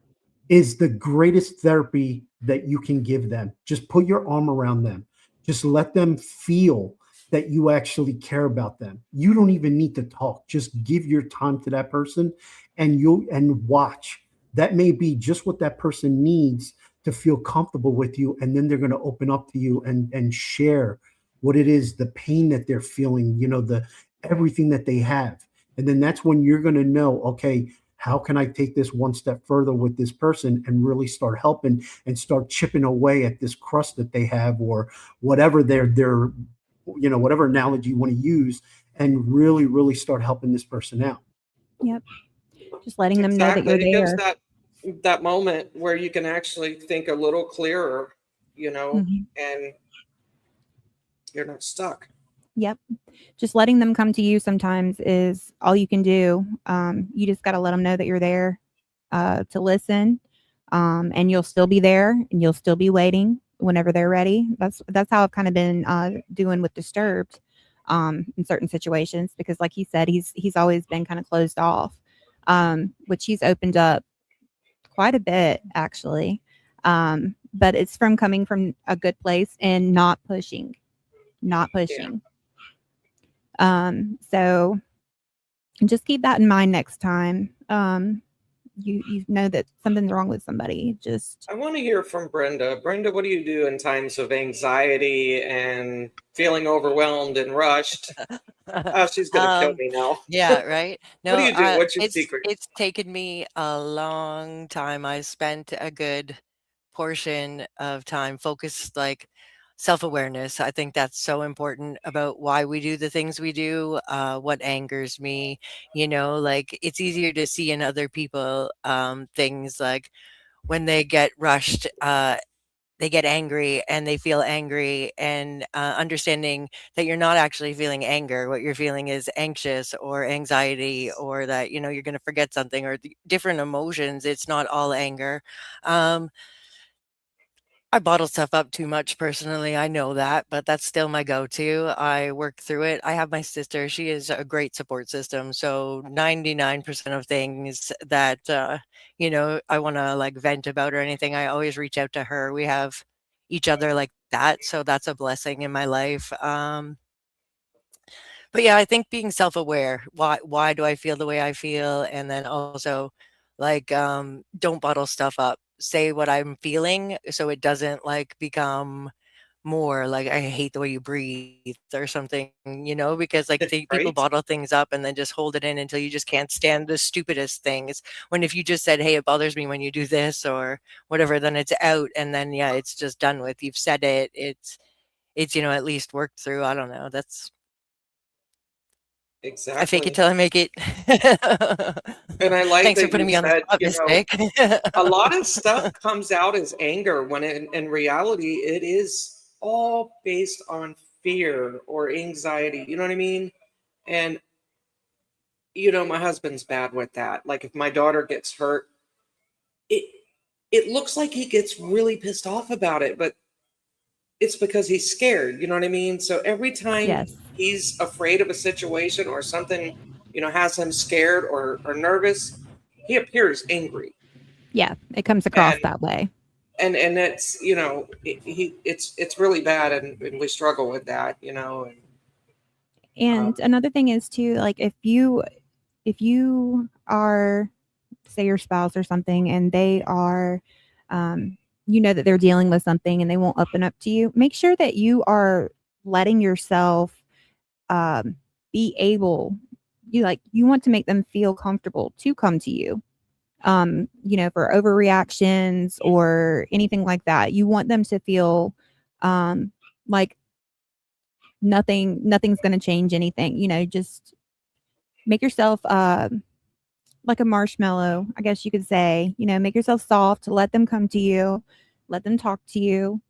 is the greatest therapy that you can give them. Just put your arm around them. Just let them feel that you actually care about them. You don't even need to talk. Just give your time to that person, and watch. That may be just what that person needs to feel comfortable with you, and then they're going to open up to you and share what it is, the pain that they're feeling, the everything that they have. And then that's when you're going to know, okay, how can I take this one step further with this person and really start helping and start chipping away at this crust that they have, or whatever their whatever analogy you want to use, and really, really start helping this person out. Yep. Just letting them know that you're It gives there. that moment where you can actually think a little clearer, Mhm. and you're not stuck. Yep. Just letting them come to you sometimes is all you can do. You just got to let them know that you're there to listen, and you'll still be there, and you'll still be waiting whenever they're ready. That's how I've kind of been doing with Disturbed in certain situations, because like he said, he's always been kind of closed off, which he's opened up quite a bit actually. But it's from coming from a good place and not pushing. So just keep that in mind next time. You know that something's wrong with somebody. Just I want to hear from Brenda. Brenda, what do you do in times of anxiety and feeling overwhelmed and rushed? Oh, she's going to kill me now. Yeah, right. What do No, you do? What's your it's secret? taken me a long time. I spent a good portion of time focused, like self-awareness. I think that's so important about why we do the things we do, what angers me, like it's easier to see in other people things like when they get rushed, they get angry and they feel angry, and understanding that you're not actually feeling anger. What you're feeling is anxious or anxiety, or that, you're going to forget something, or the different emotions. It's not all anger. Um, I bottle stuff up too much personally. I know that, but that's still my go-to. I work through it. I have my sister. She is a great support system. So 99% of things that, I want to like vent about or anything, I always reach out to her. We have each other like that. So that's a blessing in my life. But yeah, I think being self-aware, why do I feel the way I feel? And then also like don't bottle stuff up. Say what I'm feeling so it doesn't like become more like I hate the way you breathe or something, because like people Right? bottle things up and then just hold it in until you just can't stand the stupidest things. When if you just said, "Hey, it bothers me when you do this," or whatever, then it's out, and then yeah, it's just done with. You've said it. It's at least worked through. I don't know. That's I fake it Exactly. till I make it. And I like Thanks for that putting you me on the said, spot, mistake. a lot of stuff comes out as anger when in reality it is all based on fear or anxiety. You know what I mean? And my husband's bad with that. Like if my daughter gets hurt, it it looks like he gets really pissed off about it, but it's because he's scared. You know what I mean? So every time yes, he's afraid of a situation or something, has him scared or nervous, he appears angry. yeah, it comes across And that way. and it's it's really bad, and we struggle with that, and And another thing is too, like if you are, say, your spouse or something, and they are, you know that they're dealing with something and they won't open up to you, make sure that you are letting yourself um, be able. You want to make them feel comfortable to come to you. For overreactions or anything like that, you want them to feel like nothing's going to change anything. Just make yourself like a marshmallow, I guess you could say. Make yourself soft, let them come to you, let them talk to you,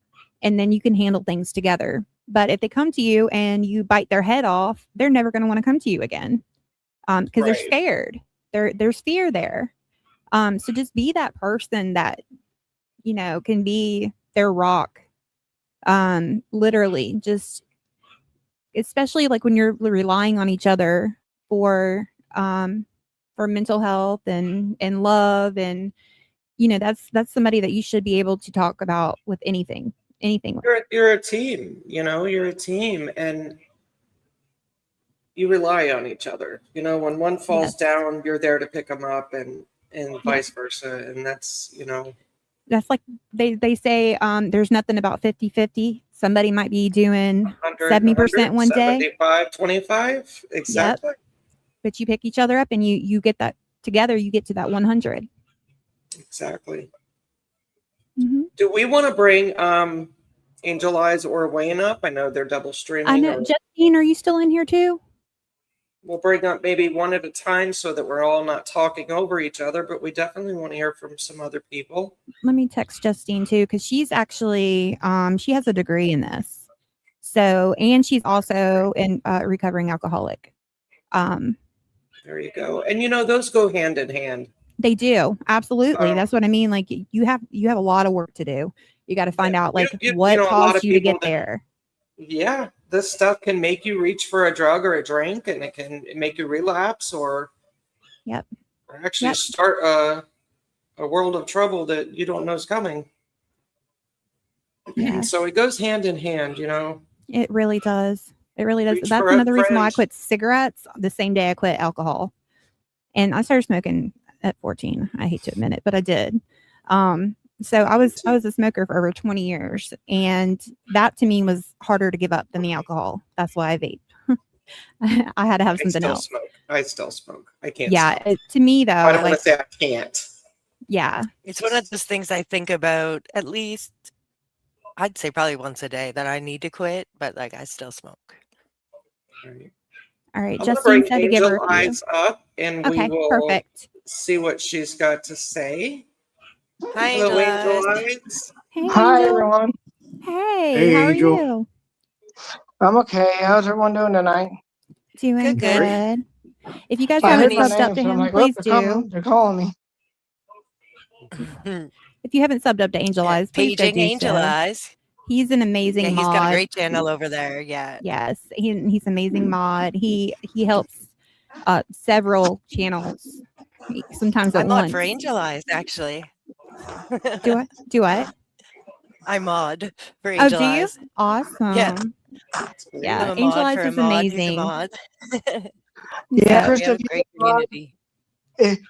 and then you can handle things together. But if they come to you and you bite their head off, they're never going to want to come to you again. because they're Right. scared. There's fear there. So just be that person that, can be their rock. Literally, just especially like when you're relying on each other for mental health and love, and that's somebody that you should be able to talk about with anything with. You're a team, you're a team, and you rely on each other. When one falls Yes. down, you're there to pick them up, and Yeah. vice versa. And that's, That's like they say, there's nothing about 50-50. Somebody might be doing 70% one day. 75, 25. Exactly. Yep. But you pick each other up and you get that together, you get to that 100. Exactly. Mm-hmm. Do we want to bring Angel Eyes or Wayne up? I know they're double streaming. I know. Justine, are you still in here too? We'll bring up maybe one at a time so that we're all not talking over each other, but we definitely want to hear from some other people. Let me text Justine too, because she's actually she has a degree in this. So, and she's also a recovering alcoholic. There you go. And those go hand in hand. They do. Absolutely. That's what I mean. Like you have a lot of work to do. You got to find out like what caused you to get there. Yeah. This stuff can make you reach for a drug or a drink, and it can make you relapse or actually start a world of trouble that you don't know is coming. Yeah. So it goes hand in hand, It really does. It really does. Reach That's for a another reason why I friend. quit cigarettes the same day I quit alcohol. And I started smoking at 14. I hate to admit it, but I did. So I was a smoker for over 20 years, and that to me was harder to give up than the alcohol. That's why I vape. I had to have something else. I still smoke. I can't. Yeah, stop. to me though, I don't want to say I can't. Yeah, It's one of those things I think about at least, I'd say probably once a day, that I need to quit, but like I still smoke. All right. I'm Justine said to give her Angel Eyes up, and we will perfect. see what she's got to say. Hi, Hello, Angel Angel Eyes. Eyes. Hey, Hi, Angel. everyone. Hey, how Angel. are you? I'm okay. How's everyone doing tonight? Doing Good, good. good. If you guys I haven't heard my subbed name, up to so I'm him, like, please oh, they're calling me. If you haven't subbed up to Angel Eyes, please go Paging do Angel so. Eyes. He's an amazing Yeah, he's mod. got a great channel over there. Yeah. Yes, he's an amazing mod. He helps several channels sometimes at I'm mod once. for Angel Eyes, actually. Do what? I mod for Oh, Angel do you? Eyes. Awesome. Yeah. Yeah, I'm a Angel mod Eyes for a is mod. He's a amazing. mod. Yeah, So we Krista, have if a you, great need a mod, community.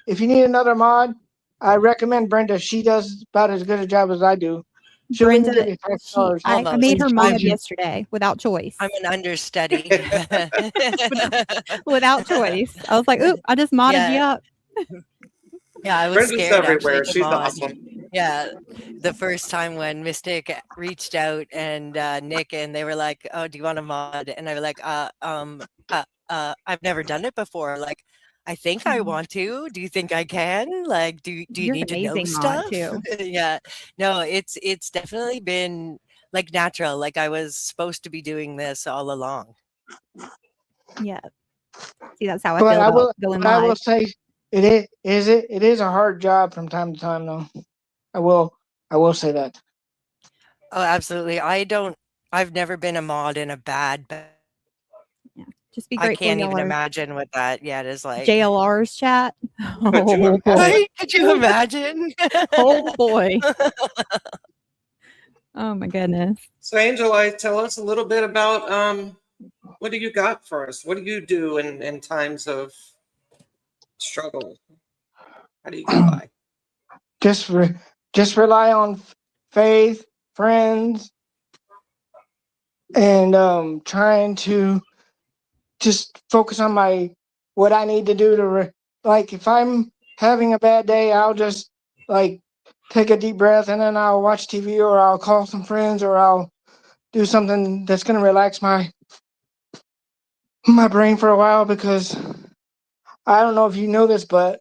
if you need another mod, I recommend Brenda. She does about as good a job as I do. She'll even give Brenda, you 5 stars. I Almost. made her mod Thank you. yesterday without choice. I'm an understudy. Without choice. I was like, "Oop, I just modded you up." Yeah, I was Brenda's scared everywhere. actually to She's mod. awesome. Yeah, the first time when Mystic reached out and Nick, and they were like, "Oh, do you want a mod?" And I was like, I've never done it before. Like, I think I want to. Do you think I can? Like, do you You're need an to know amazing mod stuff?" too. Yeah, no, it's definitely been like natural. Like I was supposed to be doing this all along. Yeah. See, that's how I But feel about going I will live. say it is a hard job from time to time, though. I will say that. Oh, absolutely. I've never been a mod in a bad. Just be I grateful can't y'all even are imagine what that yet is like. JLR's chat. Could you Oh boy. Right? Could you imagine? Oh boy. Oh my goodness. So, Angel Eyes, tell us a little bit about what do you got for us? What do you do in times of struggle? How do you get by? Just rely on faith, friends, and trying to just focus on what I need to do to like if I'm having a bad day, I'll just like take a deep breath and then I'll watch TV or I'll call some friends or I'll do something that's gonna relax my brain for a while, because I don't know if you know this, but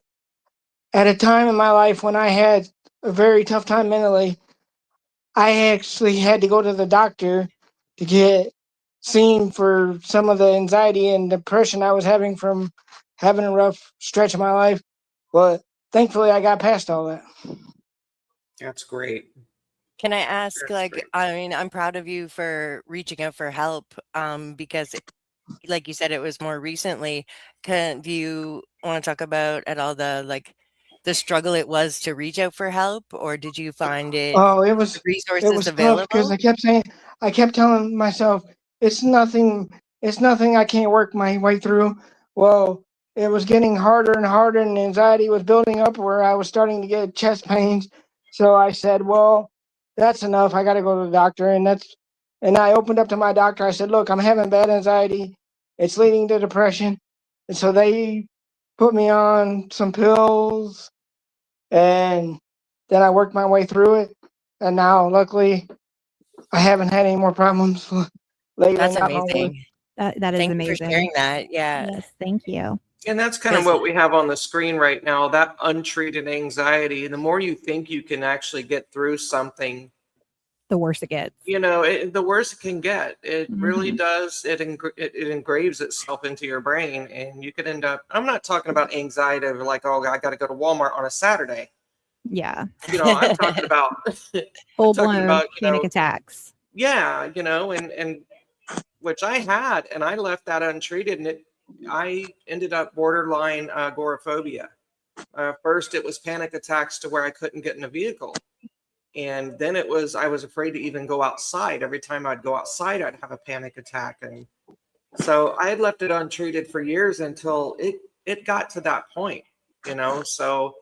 at a time in my life when I had a very tough time mentally, I actually had to go to the doctor to get seen for some of the anxiety and depression I was having from having a rough stretch of my life, but thankfully I got past all that. That's great. Can I ask, That's like, great. I mean, I'm proud of you for reaching out for help, because like you said, it was more recently. Do you want to talk about at all the struggle it was to reach out for help, or did you find Oh, it was resources tough because available? I kept telling myself it's nothing I can't work my way through. Well, it was getting harder and harder, and anxiety was building up where I was starting to get chest pains. So I said, well, that's enough. I got to go to the doctor, and I opened up to my doctor. I said, look, I'm having bad anxiety. It's leading to depression, and so they put me on some pills, and then I worked my way through it. And now, luckily, I haven't had any more problems lately. That's Knock on wood. amazing. That is Thank you for amazing. sharing that. Yeah. Yes, thank you. And that's kind of 'Cause- what we have on the screen right now, that untreated anxiety. The more you think you can actually get through something, The worse it gets. you know, the worse it can get. It really Mhm. does. It engraves itself into your brain, and you could end up. I'm not talking about anxiety of like, oh, I got to go to Walmart on a Saturday. Yeah. You know, I'm talking about Full talking blown about, you panic know, attacks. yeah, you know, and which I had, and I left that untreated, and I ended up borderline agoraphobia. First, it was panic attacks to where I couldn't get in a vehicle. And then I was afraid to even go outside. Every time I'd go outside, I'd have a panic attack. And so I had left it untreated for years until it got to that point, you know. So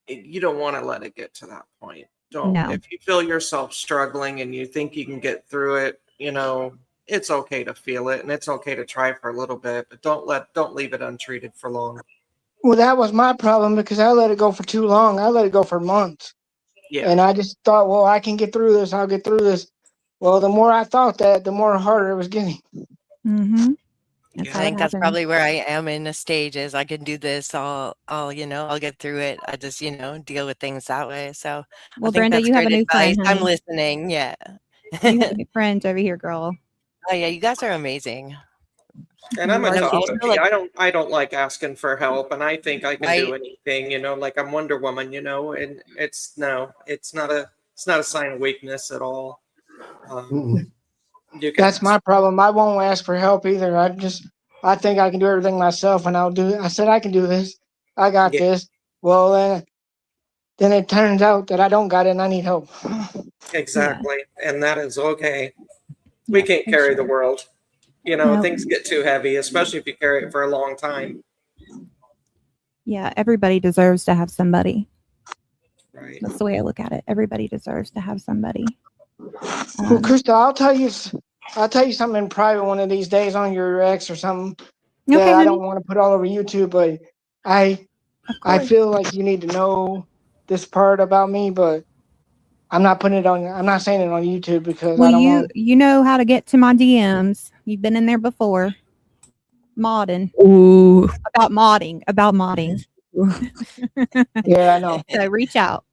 you don't want to let it get to that point. Don't. No. If you feel yourself struggling and you think you can get through it, you know, it's okay to feel it, and it's okay to try for a little bit, but don't leave it untreated for long. Well, that was my problem because I let it go for too long. I let it go for months. Yeah. And I just thought, well, I can get through this. I'll get through this. Well, the more I thought that, the more harder it was getting. Mm-hmm. Yeah. That's I how it think that's happens. probably where I am in the stages. I can do this. I'll get through it. I just, deal with things that way. So I Well, think Brenda, that's you have a great new advice. friend, I'm honey. listening. Yeah. You have new friends over here, girl. Oh yeah, you guys are amazing. And I'm You a are tough also too. cookie. I don't like asking for help, and I think I can do Right. anything, you know, like I'm Wonder Woman, you know, and it's not a sign of weakness at all. Mm-mm. You can That's ask. my problem. I won't ask for help either. I think I can do everything myself, and I said I can do this. I got Yeah, this. Well, then it turns out that I don't got it and I need help. exactly. And that is okay. We Yeah, can't for carry the sure. world. You know, Nope. things get too heavy, especially if you carry it for a long time. Yeah, everybody deserves to have somebody. Right. That's the way I look at it. Everybody deserves to have somebody. Well, Krista, I'll tell you something in private one of these days on your ex or something that Okay, I honey. don't want to put all over YouTube, but I Of I course. feel like you need to know this part about me, but I'm not saying it on YouTube because Well, I don't want. you know how to get to my DMs. You've been in there before. Modding. Ooh. About modding. Yeah, I know. So reach out.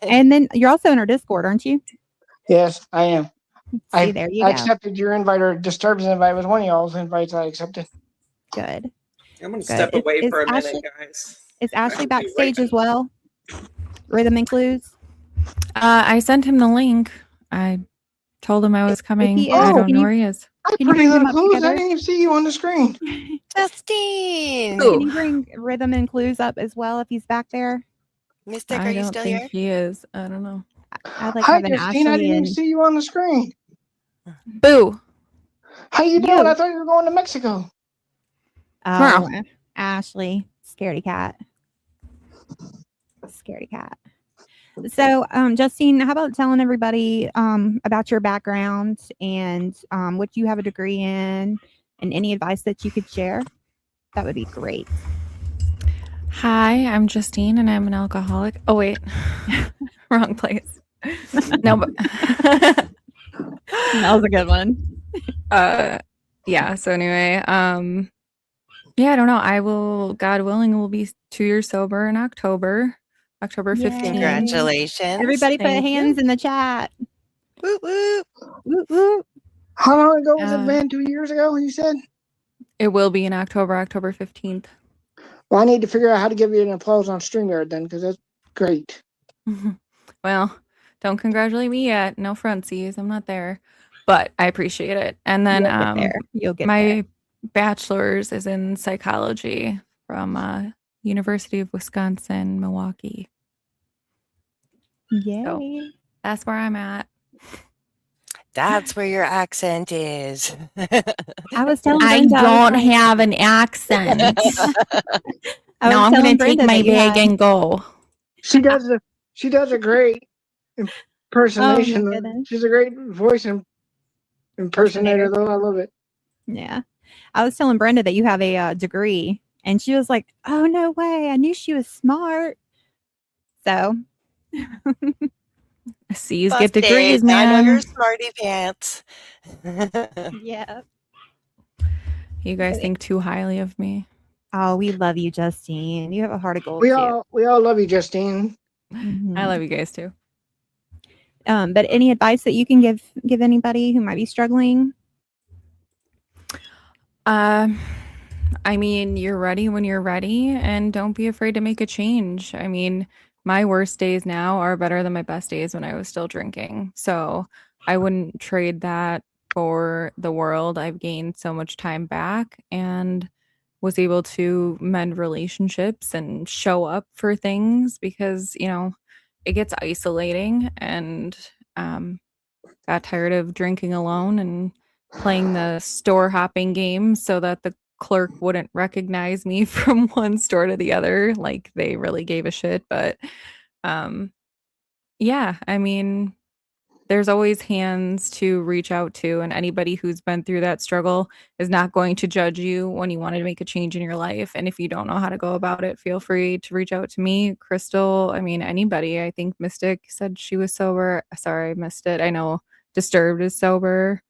And then you're also in our Discord, aren't you? Yes, I am. See, there you I go. accepted your invite, or Disturbed's invite. It was one of y'all's invites I accepted. Good. I'm going to Good. step away Is for a Ashley, minute, guys. is Ashley I'll be right backstage back. as well? Rhythm and Clues? I sent him the link. I told him I was coming. he I is, don't can know you- where he is. Hi, Can you pretty bring them little up clues. I together? didn't even see you on the screen. Justine, Ooh. Can you bring Rhythm and Clues up as well if he's back there? Mystic, are I you don't still think here? he is. I don't know. I'd like Hi, having Justine. I Ashley didn't even and see you on the screen. Boo. How you doing? I thought you were going to Mexico. Oh, Ashley, scaredy cat. So, Justine, how about telling everybody about your background and what you have a degree in and any advice that you could share? That would be great. Hi, I'm Justine and I'm an alcoholic. Oh, wait. Wrong place. No, but That was a good one. yeah, so anyway, yeah, I don't know. I will, God willing, will be 2 years sober in October 15th. Congratulations. Everybody put Thank hands you. in the chat. Whoop, whoop. Whoop, whoop. How long ago was it Uh, been? 2 years ago, you said? It will be in October, October 15th. Well, I need to figure out how to give you an applause on StreamYard then, because that's great. Well, don't congratulate me yet. No frontsies. I'm not there. But I appreciate it. And then You'll get there. You'll get my there. bachelor's is in psychology from University of Wisconsin, Milwaukee. Yay. So that's where I'm at. That's where your accent is. I was telling Brenda, have an accent. I was Now I'm telling going to take Brenda my that you bag had- and go. She does a great impersonation. goodness. She's a great voice impersonator, though. I love it. Yeah. I was telling Brenda that you have a degree, and she was like, "Oh, no way. I knew she was smart." So, C's get Busted. degrees, I know man. you're smarty pants. yeah. You guys think too highly of me. Oh, we love you, Justine. You have a heart of gold, We too. all love you, Justine. I love you guys too. But any advice that you can give anybody who might be struggling? I mean, you're ready when you're ready, and don't be afraid to make a change. I mean, my worst days now are better than my best days when I was still drinking. So I wouldn't trade that for the world. I've gained so much time back and was able to mend relationships and show up for things because, you know, it gets isolating, and got tired of drinking alone and playing the store hopping game so that the clerk wouldn't recognize me from one store to the other, like they really gave a shit. But yeah, I mean, there's always hands to reach out to, and anybody who's been through that struggle is not going to judge you when you want to make a change in your life. And if you don't know how to go about it, feel free to reach out to me, Crystal. I mean, anybody. I think Mystic said she was sober. Sorry, I missed it. I know Disturbed is sober.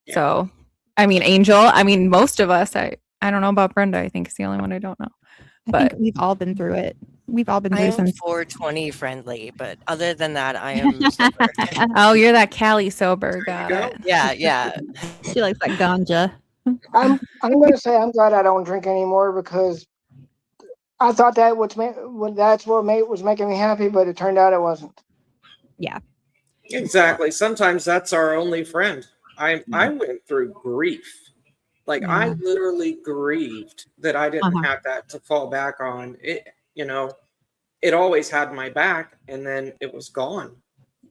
Yeah. So, I mean, Angel. I mean, most of us. I don't know about Brenda. I think it's the only one I don't know. I But think we've all been through it. We've all been I through am some. 420 friendly, but other than that, I am sober. oh, you're that Cali sober. Got go. it. Yeah. She likes that ganja. I'm going to say I'm glad I don't drink anymore because I thought that that's what was making me happy, but it turned out it wasn't. Exactly. Sometimes that's our only friend. I went through grief. Like I Yeah. literally grieved that I didn't have that to fall back on. It, you know, it always had my back, and then it was gone.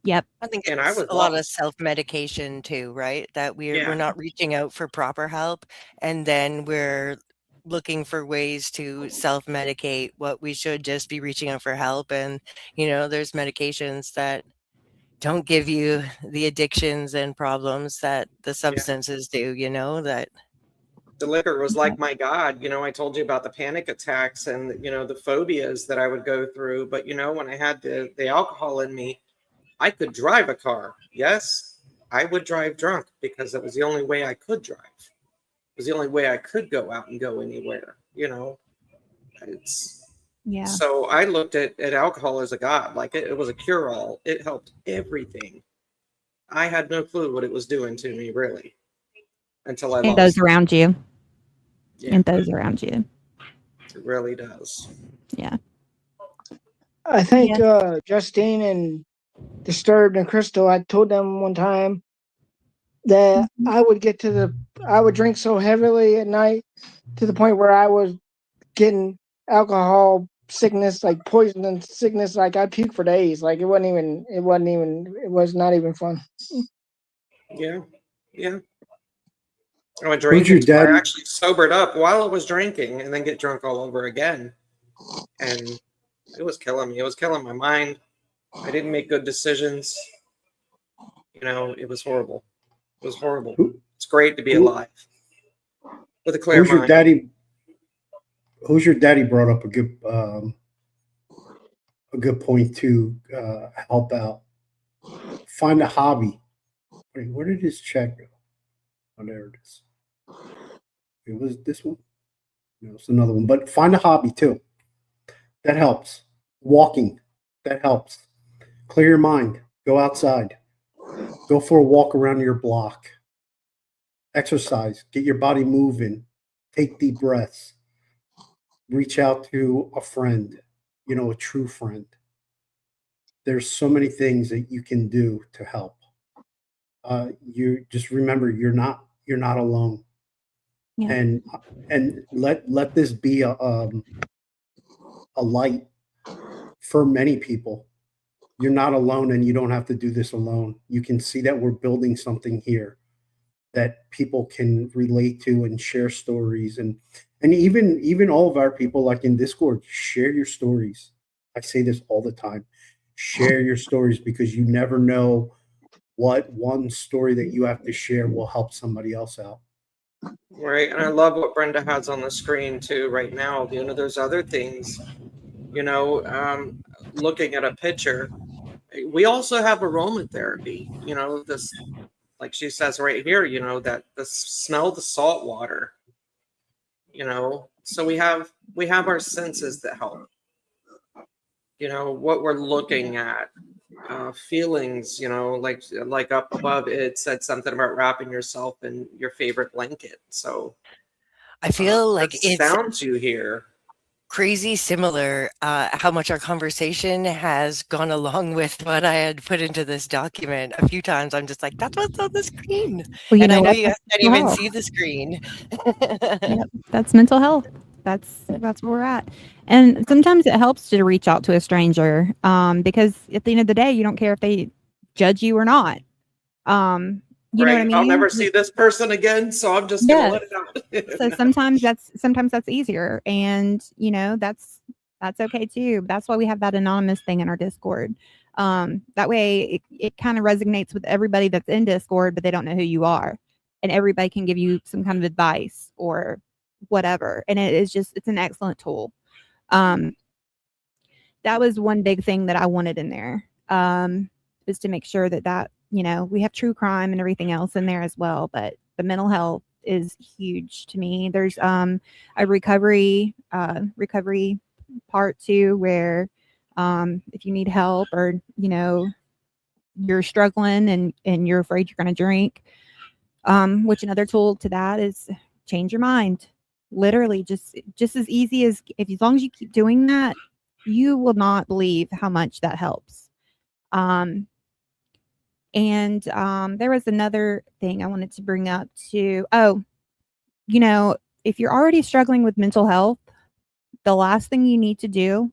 Yep. I think And I it's was a lot of lost. self-medication too, right? That we're Yeah. not reaching out for proper help, and then we're looking for ways to self-medicate what we should just be reaching out for help. And there's medications that don't give you the addictions and problems that the substances do, that The liquor was like my God. I told you about the panic attacks and the phobias that I would go through. But when I had the alcohol in me, I could drive a car. Yes, I would drive drunk because it was the only way I could drive. It was the only way I could go out and go anywhere. It's Yeah. so I looked at alcohol as a god. Like it was a cure-all. It helped everything. I had no clue what it was doing to me, really, until I And lost those it. around you. Yeah. And those around you. It really does. Yeah. I think Justine and Disturbed and Crystal, I told them one time that I would drink so heavily at night to the point where I was getting alcohol sickness, like poison sickness, like I'd puke for days. Like it was not even fun. Yeah. I would drink Who's your until I daddy? actually sobered up while I was drinking and then get drunk all over again. And it was killing me. It was killing my mind. I didn't make good decisions. It was horrible. It was horrible. It's great to be alive with a clear Who's your mind. daddy? Who's your daddy brought up a good point to help out. Find a hobby. Wait, where did his check go? Oh, there it is. It was this one. No, it's another one. But find a hobby too. That helps. Walking. That helps. Clear your mind. Go outside. Go for a walk around your block. Exercise. Get your body moving. take deep breaths, reach out to a friend, a true friend. There's so many things that you can do to help. You just remember you're not alone. Yeah. And let this be a light for many people. You're not alone, and you don't have to do this alone. You can see that we're building something here that people can relate to and share stories, and even all of our people, like in Discord, share your stories. I say this all the time. Share your stories, because you never know what one story that you have to share will help somebody else out. Right. And I love what Brenda has on the screen too right now. There's other things, looking at a picture. We also have aromatherapy, this, like she says right here, that the smell the salt water, so we have our senses that help, what we're looking at, feelings, like up above it said something about wrapping yourself in your favorite blanket. So I feel that like it's sounds you here. crazy similar how much our conversation has gone along with what I had put into this document. A few times I'm just like, that's what's on the screen. Well, you And I know know what? you guys That's can't mental even health. see the screen. Yep, that's mental health. That's where we're at. And sometimes it helps to reach out to a stranger, because at the end of the day, you don't care if they judge you or not. You know what I Right. I'll mean? never see this person again, so I'm just gonna let Yes. it out. So sometimes that's easier, and that's okay too. That's why we have that anonymous thing in our Discord. That way it kind of resonates with everybody that's in Discord, but they don't know who you are, and everybody can give you some kind of advice or whatever. And it's an excellent tool. That was one big thing that I wanted in there, is to make sure that we have true crime and everything else in there as well, but the mental health is huge to me. There's a recovery part too, where if you need help, or you're struggling and you're afraid you're going to drink, which another tool to that is change your mind. Literally, just as easy as long as you keep doing that, you will not believe how much that helps. And there was another thing I wanted to bring up too. Oh, if you're already struggling with mental health, the last thing you need to do,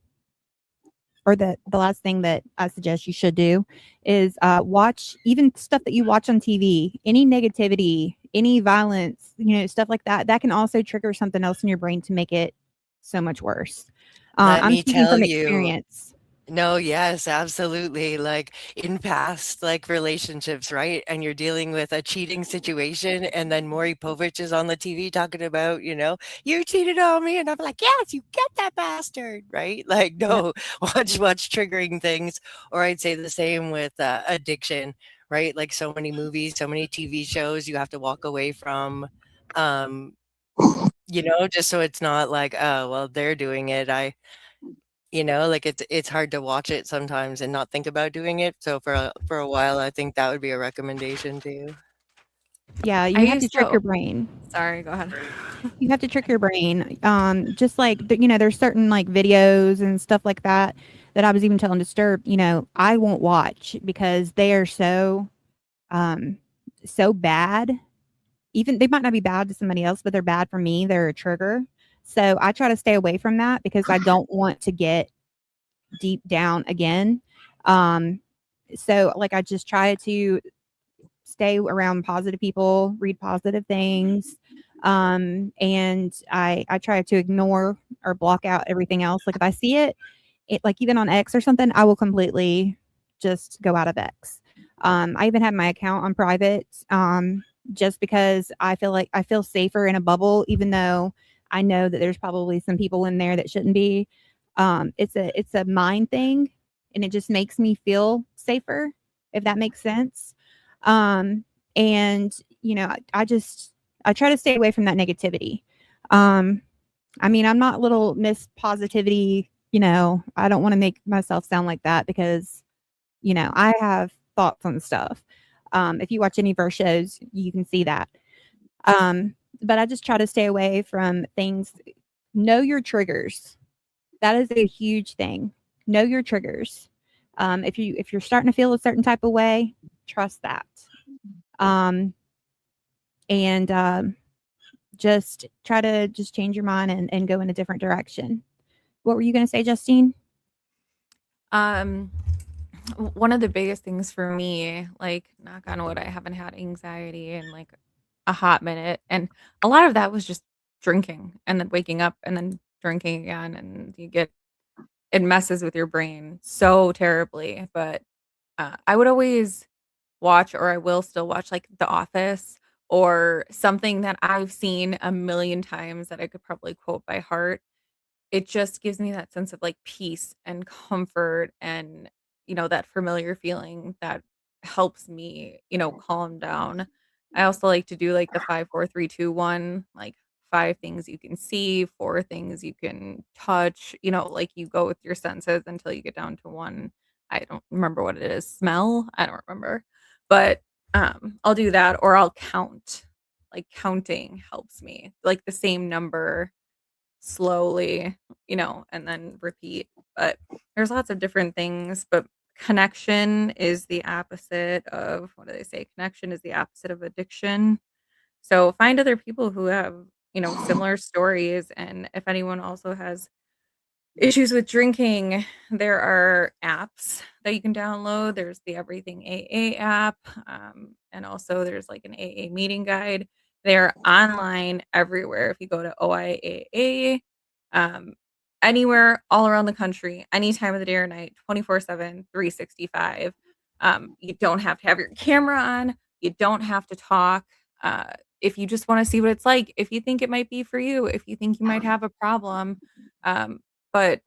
or the last thing that I suggest you should do, is watch even stuff that you watch on TV, any negativity, any violence, stuff like that. That can also trigger something else in your brain to make it so much worse. Let I'm me speaking tell from you. experience. No, yes, absolutely. Like in past relationships, right? And you're dealing with a cheating situation, and then Maury Povich is on the TV talking about, you cheated on me, and I'm like, yes, you get that bastard, right? Like, Yep. no, watch triggering things. Or I'd say the same with addiction, right? Like so many movies, so many TV shows you have to walk away from, um, just so it's not like, oh, well, they're doing it. Like it's hard to watch it sometimes and not think about doing it. So for a while, I think that would be a recommendation too. Yeah, I you have to used trick your to. brain. Sorry, go ahead. You have to trick your brain. Just like there's certain like videos and stuff like that I was even telling Disturb, I won't watch because they are so bad. Even they might not be bad to somebody else, but they're bad for me. They're a trigger. So I try to stay away from that because I don't want to get deep down again. So like I just try to stay around positive people, read positive things. And I try to ignore or block out everything else. Like if I see it like even on X or something, I will completely just go out of X. I even have my account on private, just because I feel safer in a bubble, even though I know that there's probably some people in there that shouldn't be. It's a mind thing, and it just makes me feel safer, if that makes sense. And I try to stay away from that negativity. I mean, I'm not little Miss Positivity, I don't want to make myself sound like that because, I have thoughts on stuff. If you watch any of our shows, you can see that. but I just try to stay away from things. Know your triggers. That is a huge thing. Know your triggers. If you're starting to feel a certain type of way, trust that. And just try to just change your mind and go in a different direction. What were you going to say, Justine? One of the biggest things for me, like, knock on wood, I haven't had anxiety in like a hot minute. And a lot of that was just drinking and then waking up and then drinking again. And it messes with your brain so terribly. But I would always watch, or I will still watch, like The Office or something that I've seen a million times that I could probably quote by heart. It just gives me that sense of like peace and comfort and, that familiar feeling that helps me, calm down. I also like to do like the 5, 4, 3, 2, 1, like 5 things you can see, 4 things you can touch, like you go with your senses until you get down to 1. I don't remember what it is. Smell? I don't remember. But I'll do that, or I'll count. Like counting helps me. Like the same number slowly, and then repeat. But there's lots of different things. But connection is the opposite of, what do they say? Connection is the opposite of addiction. So find other people who have, similar stories. And if anyone also has issues with drinking, there are apps that you can download. There's the Everything AA app, and also there's like an AA meeting guide. They're online everywhere. If you go to OIAA, anywhere all around the country, any time of the day or night, 24/7, 365. You don't have to have your camera on. You don't have to talk. If you just want to see what it's like, if you think it might be for you, if you think you might have a problem, but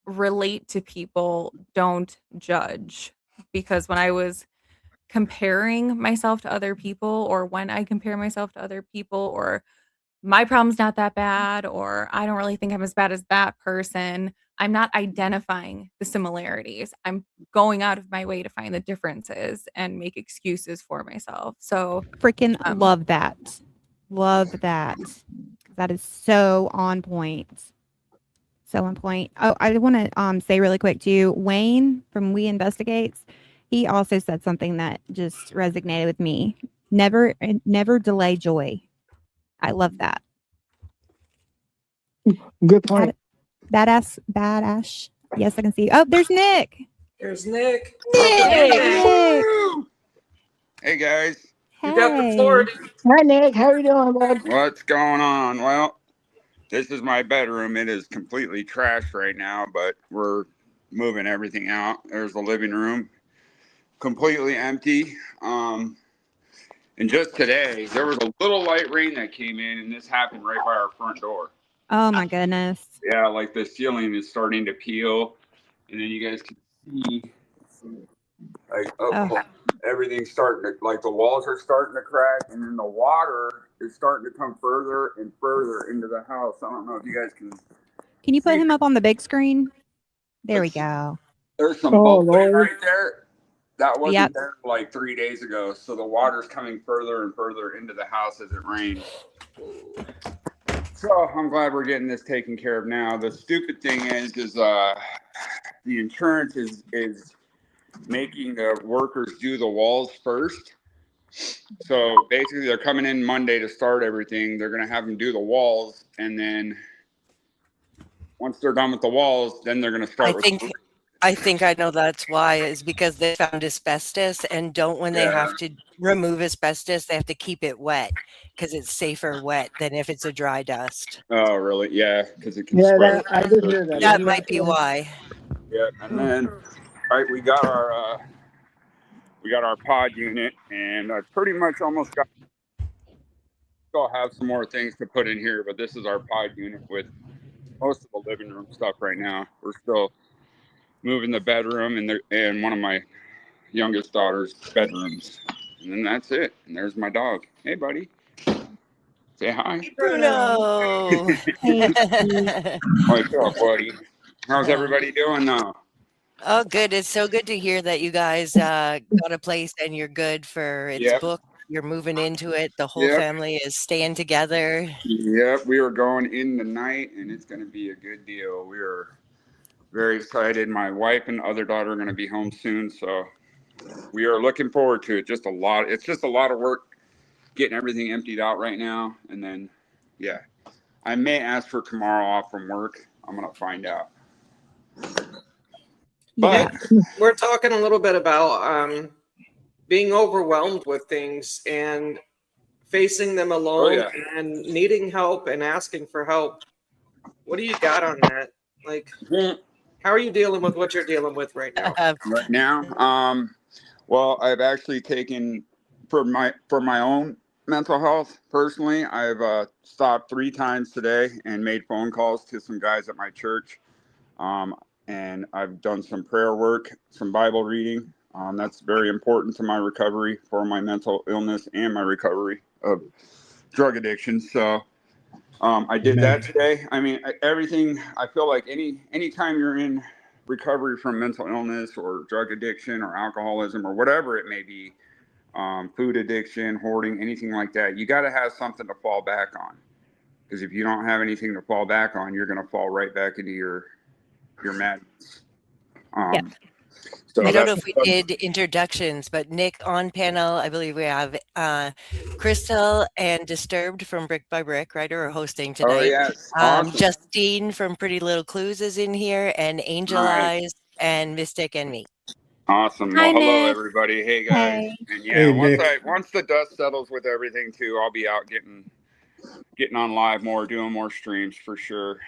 relate to people, don't judge. Because when I was comparing myself to other people, or when I compare myself to other people, or my problem's not that bad, or I don't really think I'm as bad as that person, I'm not identifying the similarities. I'm going out of my way to find the differences and make excuses for myself. So Freaking love that. Love that. That is so on point. So on point. Oh, I want to say really quick too, Wayne from We Investigates, he also said something that just resonated with me. Never delay joy. I love that. Good point. Badass. Yes, I can see. Oh, there's Nick. There's Nick. Nick. Hey guys, You got the floor. Hi, Nick. How you doing, bud? what's going on? Well, this is my bedroom. It is completely trashed right now, but we're moving everything out. There's the living room, completely empty. And just today, there was a little light rain that came in, and this happened right by our front door. Oh my goodness. Yeah, like the ceiling is starting to peel, and then you guys can see, like, everything's starting to, like, the walls are starting to crack, and then the water is starting to come further and further into the house. I don't know if you guys can. Can you put him up on the big screen? There we go. There's some bubbling right there. That wasn't there like 3 days ago. So the water's coming further and further into the house as it rains. So I'm glad we're getting this taken care of now. The stupid thing is the insurance is making the workers do the walls first. So basically they're coming in Monday to start everything. They're going to have them do the walls. And then once they're done with the walls, then they're going to start. I think I know that's why, is because they found asbestos, and when they have to remove asbestos, they have to keep it wet because it's safer wet than if it's a dry dust. Oh, really? Yeah, because it can spread. I did hear that. That might be why. Yeah, and then we got our pod unit, and I pretty much almost got. Still have some more things to put in here, but this is our pod unit with most of the living room stuff right now. We're still moving the bedroom and one of my youngest daughter's bedrooms, and then that's it. And there's my dog. Hey, buddy. Say hi. Bruno. What's up, buddy? How's everybody doing now? Oh, good. It's so good to hear that you guys got a place and you're good for its book You're moving into it. The whole Yep. family is staying together. Yep, we are going in the night, and it's going to be a good deal. We are very excited. My wife and other daughter are going to be home soon, so we are looking forward to it. It's just a lot of work getting everything emptied out right now, and then, yeah, I may ask for tomorrow off from work. I'm going to find out. Yeah. But We're talking a little bit about being overwhelmed with things and facing them alone yeah. and needing help and asking for help. What do you got on that? Like, how are you dealing with what you're dealing with right now? Right now, well, I've actually taken for my own mental health personally. I've stopped 3 times today and made phone calls to some guys at my church, and I've done some prayer work, some Bible reading. That's very important to my recovery for my mental illness and my recovery of drug addiction. So I did that today. I mean, everything. I feel like anytime you're in recovery from mental illness or drug addiction or alcoholism or whatever it may be, food addiction, hoarding, anything like that, you got to have something to fall back on. Because if you don't have anything to fall back on, you're going to fall right back into your madness. Yeah. So I don't know if we did introductions, but Nick on panel, I believe we have Crystal and Disturbed from Brick by Brick, right, who are hosting tonight. Oh, yes. Awesome. Justine from Pretty Little Clues is in here, and Angel Nice. Eyes, and Mystic, and me. Awesome. Hi, Well, hello, Nick. everybody. Hey, guys. Hey. And yeah, Hey, Nick. once the dust settles with everything too, I'll be out getting on live more, doing more streams for sure.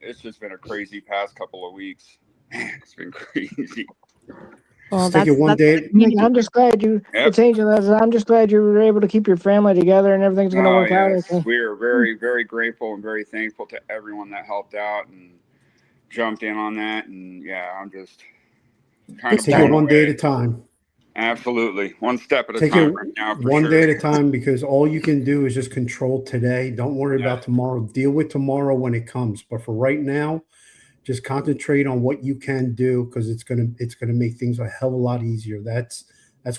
It's just been a crazy past couple of weeks. Man, it's been crazy. Well, Just take it one day. Nick, I'm just glad it's Angel. I'm just glad you were able to keep your family together and everything's going to work out. Yes. Okay. We are very, very grateful and very thankful to everyone that helped out and jumped in on that. And yeah, I'm just kind of Take it one day at a time. Absolutely. One step at a Take time it right now. For one sure. day at a time, because all you can do is just control today. Don't worry about tomorrow. Deal with tomorrow when it comes. But for right now, just concentrate on what you can do, because it's gonna make things a hell of a lot easier. That's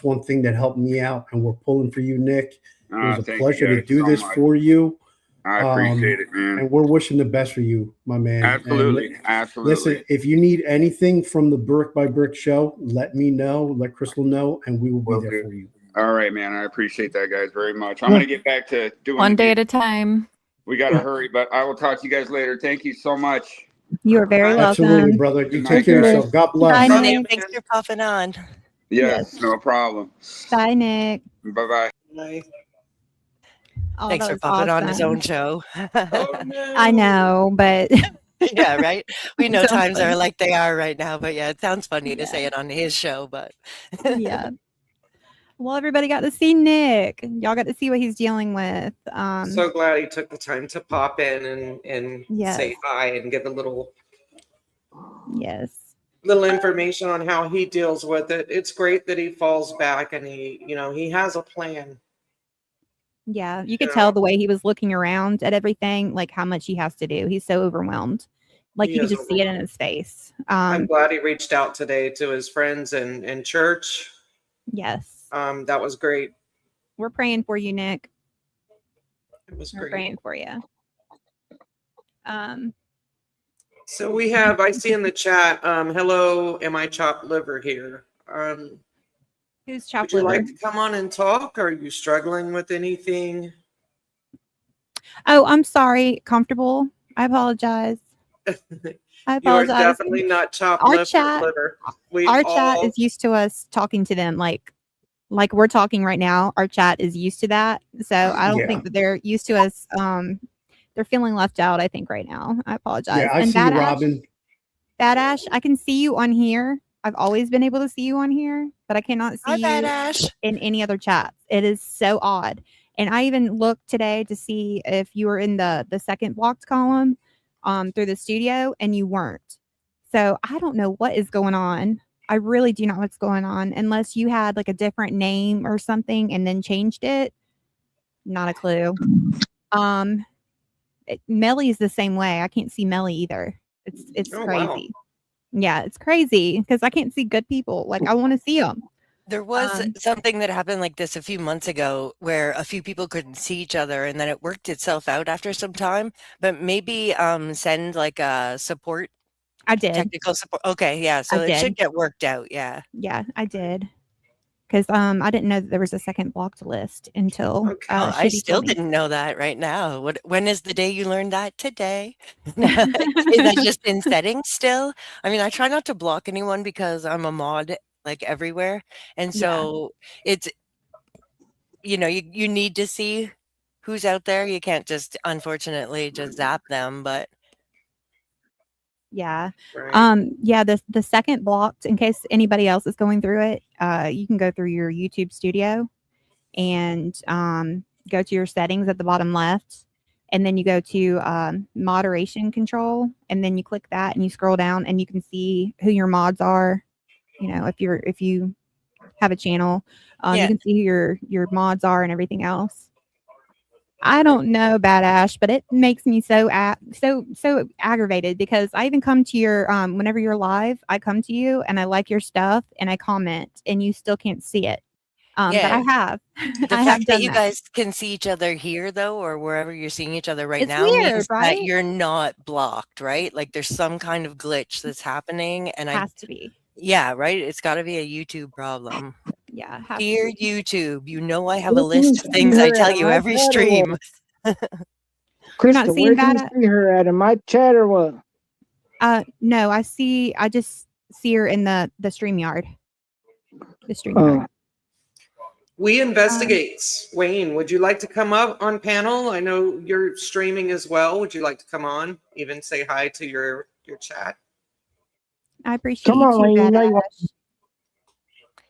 one thing that helped me out, and we're pulling for you, Nick. It was a pleasure to do this for you. I appreciate it, man. And we're wishing the best for you, my man. Absolutely. Absolutely. Listen, if you need anything from the Brick by Brick show, let me know, let Crystal know, and we will be there for you. All right, man. I appreciate that, guys, very much. I'm going to get back to doing one day at a time. We got to hurry, but I will talk to you guys later. Thank you so much. You are very welcome. Absolutely, brother. You take care of yourself. God bless. Bye, Nick, Nick. thanks for popping on. Yes, no problem. Bye, Nick. Bye-bye. Bye. Oh, Thanks that for was popping on his awesome. own show. Oh, no. I know, but Yeah, right. We know Sounds times funny. are like they are right now, but yeah, it sounds funny to Yeah. say it on his show, but yeah. Well, everybody got to see Nick. Y'all got to see what he's dealing with. So glad he took the time to pop in and Yes. say hi and give a little Yes. information on how he deals with it. It's great that he falls back and he has a plan. Yeah. You could tell the way he was looking around at everything, like how much he has to do. He's so overwhelmed. Like He you could is just see it in his face. I'm glad he reached out today to his friends and church. Yes. That was great. We're praying for you, Nick. It was We're great. praying for you. So we have, I see in the chat, hello, am I chopped liver here? Who's Would chopped you liver? like to come on and talk? Are you struggling with anything? Oh, I'm sorry. Comfortable. I apologize. I You are apologize. definitely not chopped Our liver. chat- Our chat is used to us talking to them like we're talking right now. Our chat is used to that. So I don't think that they're used to us. They're feeling left out, I think, right now. I apologize. Yeah, I and see you, Robin. Bad Ash, I can see you on here. I've always been able to see you on here, but I cannot see Hi, you Bad Ash. in any other chats. It is so odd. And I even looked today to see if you were in the second blocked column through the studio, and you weren't. So I don't know what is going on. I really do not know what's going on, unless you had like a different name or something and then changed it. Not a clue. Melly is the same way. I can't see Melly either. It's Oh, crazy. wow. Yeah, it's crazy because I can't see good people. Like I want to see them. There was Um, something that happened like this a few months ago where a few people couldn't see each other and then it worked itself out after some time. But maybe send like a support, I did. technical support. Okay, yeah. I So it should did. get worked out. Yeah. Yeah, I did. Because I didn't know that there was a second blocked list until Okay. Oh, I Shitty still told me. didn't know that right now. When is the day you learned that? Today? Is that just in settings still? I mean, I try not to block anyone because I'm a mod like everywhere. And Yeah. so it's, you need to see who's out there. You can't just unfortunately just zap them, but Yeah. Right. Yeah, the second blocked, in case anybody else is going through it, you can go through your YouTube studio and go to your settings at the bottom left. And then you go to moderation control, and then you click that and you scroll down and you can see who your mods are. If you have a channel, you yeah. can see who your mods are and everything else. I don't know, Bad Ash, but it makes me so aggravated because I even come to your whenever you're live, I come to you and I like your stuff and I comment and you still can't see it. But I Yeah. have The I have fact that done you that. guys can see each other here though, or wherever you're seeing each other right It's now weird, means that right? you're not blocked, right? Like there's some kind of glitch that's happening and Has to be. yeah, right? It's got to be a YouTube problem. Yeah, has Dear to be. YouTube, I have a Where can you list of see things I her at? tell In you my every chat or what? stream. You're not Krista, seeing where can you Bad see her at? In my chat or what? No, I just see her in the StreamYard. The Oh, StreamYard. We investigates. Wayne, would you like to come up on panel? I know you're streaming as well. Would you like to come on? Even say hi to your chat. I appreciate come you on, too, Wayne. You Bad know you want. Ash.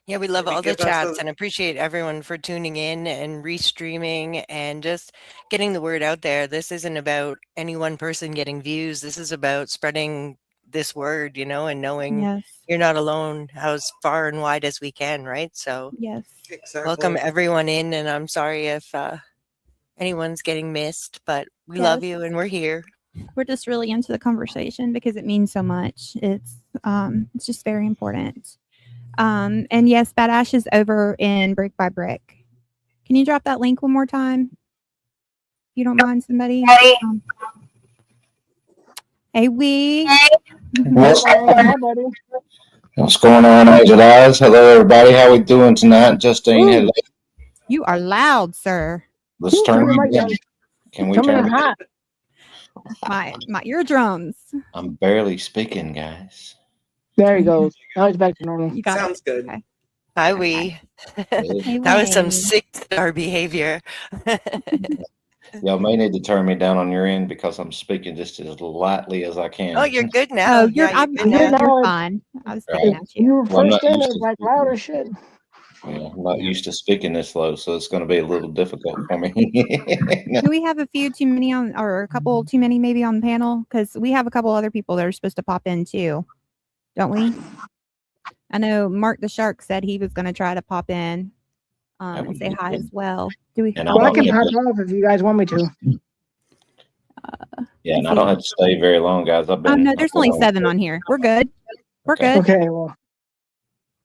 Yeah, we love Maybe all the give us chats a and appreciate everyone for tuning in and restreaming and just getting the word out there. This isn't about any one person getting views. This is about spreading this word, and knowing Yes. you're not alone as far and wide as we can, right? So Yes. welcome exactly. everyone in, and I'm sorry if anyone's getting missed, but we love Yes. you and we're here. We're just really into the conversation because it means so much. It's just very important. And yes, Bad Ash is over in Brick by Brick. Can you drop that link one more time? If you don't mind, somebody. Hey, we. What's, Hi, buddy. what's going on, Angel Eyes? Hello, everybody. How we doing tonight? Justine, Ooh, hello. you are loud, sir. Let's Ooh, turn turn your you mic down. down. Can we Coming turn in it? hot. My eardrums. I'm barely speaking, guys. There he goes. Now he's back to normal. You got Sounds it. good. Okay. Hi, Okay. we. Good. Hey, That was some Wayne. sick star behavior. Y'all may need to turn me down on your end because I'm speaking just as lightly as I can. Oh, you're good now. Oh, Yeah, you're good You're good now. now. You're fine. I was Right. picking If at you. you were Well, I'm first not in, it used was to like speaking. loud as shit. Yeah, I'm not used to speaking this low, so it's going to be a little difficult for me. Do we have a few too many on, or a couple too many maybe on the panel? Because we have a couple other people that are supposed to pop in too, don't we? I know Mark the Shark said he was going to try to pop in That and would say be hi good. as well. Do we? And Well, I don't can have pop to- off if you guys want me to. Yeah, and let's I don't see. have to stay very long, guys. I've been. No, I've there's been only on 7 on here. We're good. We're Okay. good. Okay, well,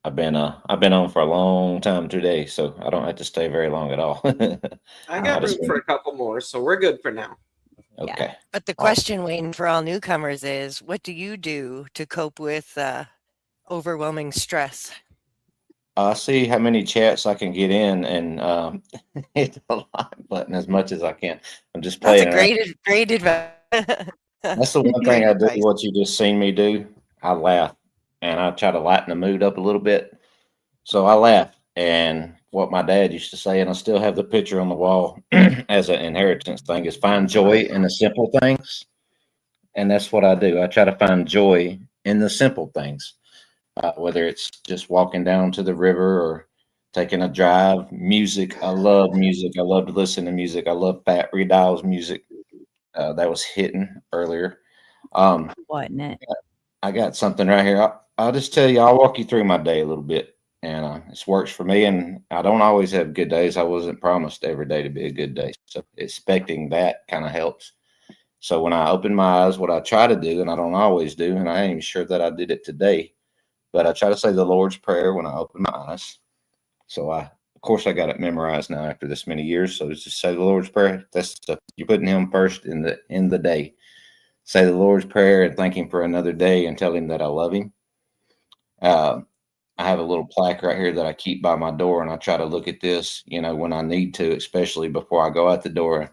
I've been on for a long time today, so I don't have to stay very long at all. I got just room for a couple more, so we're good for now. Okay. But the question, Wayne, for all newcomers is, what do you do to cope with overwhelming stress? I see how many chats I can get in and hit the like button as much as I can. I'm just That's playing a around. great advice. That's the one thing I do, what you just seen me do. I laugh and I try to lighten the mood up a little bit. So I laugh. And what my dad used to say, and I still have the picture on the wall as an inheritance thing, is find joy in the simple things. And that's what I do. I try to find joy in the simple things, whether it's just walking down to the river or taking a drive. Music. I love music. I love to listen to music. I love Pat Redow's music. That was hitting earlier. Wasn't it? I got something right here. I'll just tell you, I'll walk you through my day a little bit. And this works for me. And I don't always have good days. I wasn't promised every day to be a good day. So expecting that kind of helps. So when I open my eyes, what I try to do, and I don't always do, and I ain't even sure that I did it today, but I try to say the Lord's Prayer when I open my eyes. So of course, I got it memorized now after this many years. So it's just say the Lord's Prayer. That's stuff you're putting Him first in the day. Say the Lord's Prayer and thank Him for another day and tell Him that I love Him. I have a little plaque right here that I keep by my door, and I try to look at this, when I need to, especially before I go out the door.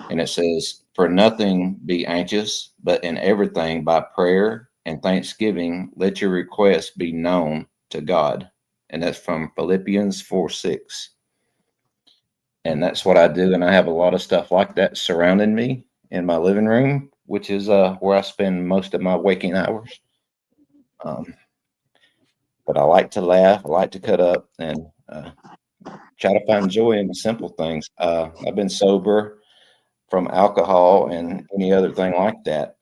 And it says, "For nothing be anxious, but in everything by prayer and thanksgiving, let your requests be known to God." And that's from Philippians 4:6. And that's what I do. And I have a lot of stuff like that surrounding me in my living room, which is where I spend most of my waking hours. But I like to laugh, I like to cut up, and try to find joy in the simple things. I've been sober from alcohol and any other thing like that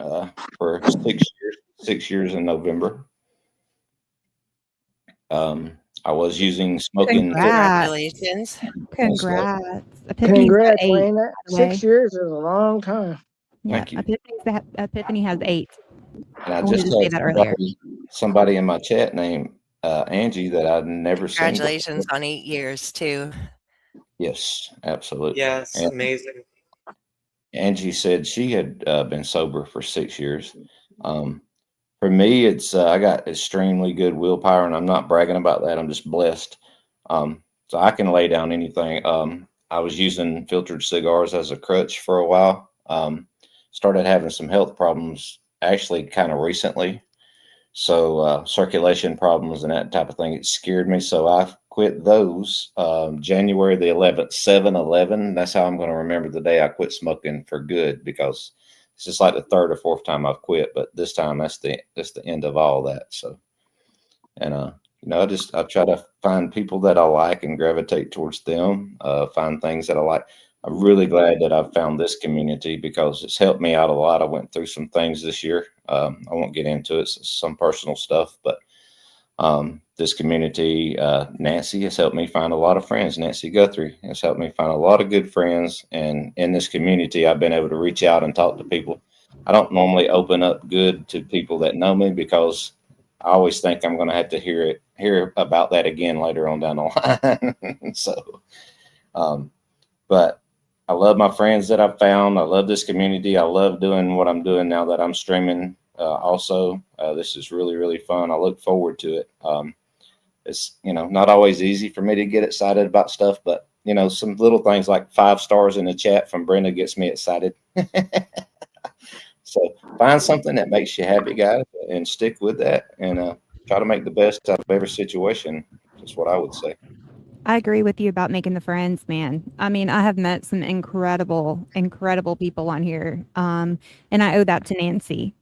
for 6 years in November. I was using smoking. Congrats. Congratulations. Congrats. Epiphany's got Congrats, 8, Wayne. by the 6 way. years is a long time. Yeah, Thank you. Epiphany has 8. And I wanted just to say had that earlier. somebody in my chat named Angie that I'd never seen before. Congratulations on 8 years too. Yes, absolutely. Yes, And amazing. Angie said she had been sober for 6 years. For me, it's I got extremely good willpower, and I'm not bragging about that. I'm just blessed. So I can lay down anything. I was using filtered cigars as a crutch for a while. Started having some health problems actually kind of recently. So circulation problems and that type of thing. It scared me. So I quit those January the 11th, 7/11. That's how I'm going to remember the day I quit smoking for good, because it's just like the third or fourth time I've quit. But this time that's the end of all that. So, and I try to find people that I like and gravitate towards them. Find things that I like. I'm really glad that I've found this community because it's helped me out a lot. I went through some things this year. I won't get into it. It's some personal stuff, but this community, Nancy has helped me find a lot of friends. Nancy Guthrie has helped me find a lot of good friends. And in this community, I've been able to reach out and talk to people. I don't normally open up good to people that know me because I always think I'm going to have to hear about that again later on down the line. So, but I love my friends that I've found. I love this community. I love doing what I'm doing now that I'm streaming. Also, this is really, really fun. I look forward to it. It's, not always easy for me to get excited about stuff, but, some little things like 5 stars in the chat from Brenda gets me excited. So find something that makes you happy, guys, and stick with that and try to make the best out of every situation. That's what I would say. I agree with you about making the friends, man. I mean, I have met some incredible, incredible people on here. And I owe that to Nancy.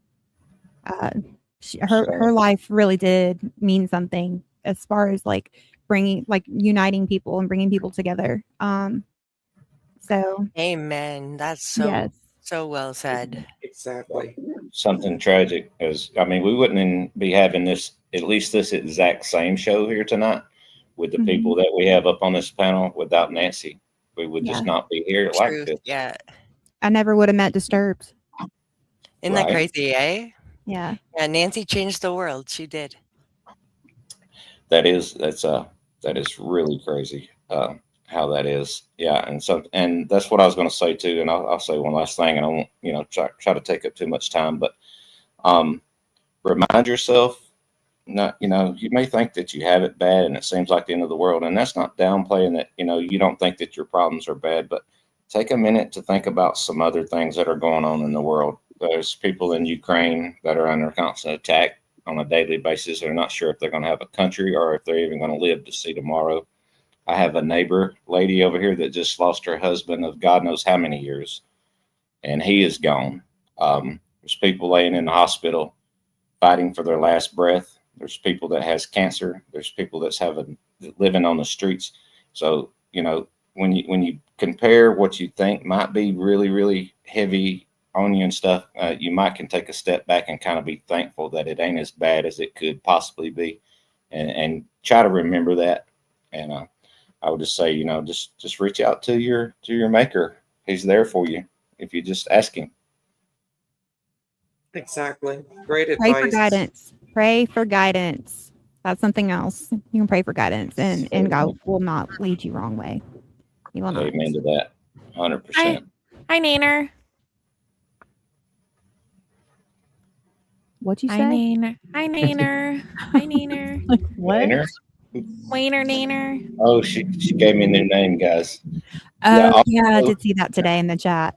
Her life really did mean something as far as uniting people and bringing people together. So Amen. That's yes. so well said. Exactly. Something tragic is, we wouldn't be having this exact same show here tonight with the people that we have up on this panel without Nancy. We would just not be here like this. Yeah. I never would have met Disturbed. Isn't that crazy, eh? Yeah. Yeah, Nancy changed the world. She did. That is really crazy. How that is. Yeah. And that's what I was going to say too. And I'll say one last thing, and I won't, try to take up too much time, but remind yourself, you may think that you have it bad and it seems like the end of the world. And that's not downplaying that, you don't think that your problems are bad, but take a minute to think about some other things that are going on in the world. There's people in Ukraine that are under constant attack on a daily basis. They're not sure if they're going to have a country or if they're even going to live to see tomorrow. I have a neighbor lady over here that just lost her husband of God knows how many years, and he is gone. There's people laying in the hospital fighting for their last breath. There's people that has cancer. There's people that's living on the streets. So, when you compare what you think might be really, really heavy on you and stuff, you might can take a step back and kind of be thankful that it ain't as bad as it could possibly be, and try to remember that. And I would just say, just reach out to your maker. He's there for you if you just ask him. Exactly. Great Pray advice. for guidance. Pray for guidance. That's something else. You can pray for guidance, and God will not lead you wrong way. He will not. Amen to that. 100%. Hi, Nainer. What'd you Hi, say? Nainer. Hi, Nainer. Hi, Nainer. What? Wainer? Wainer, Nainer. Oh, she gave me a new name, guys. Oh, yeah, I also, did see that today in the chat.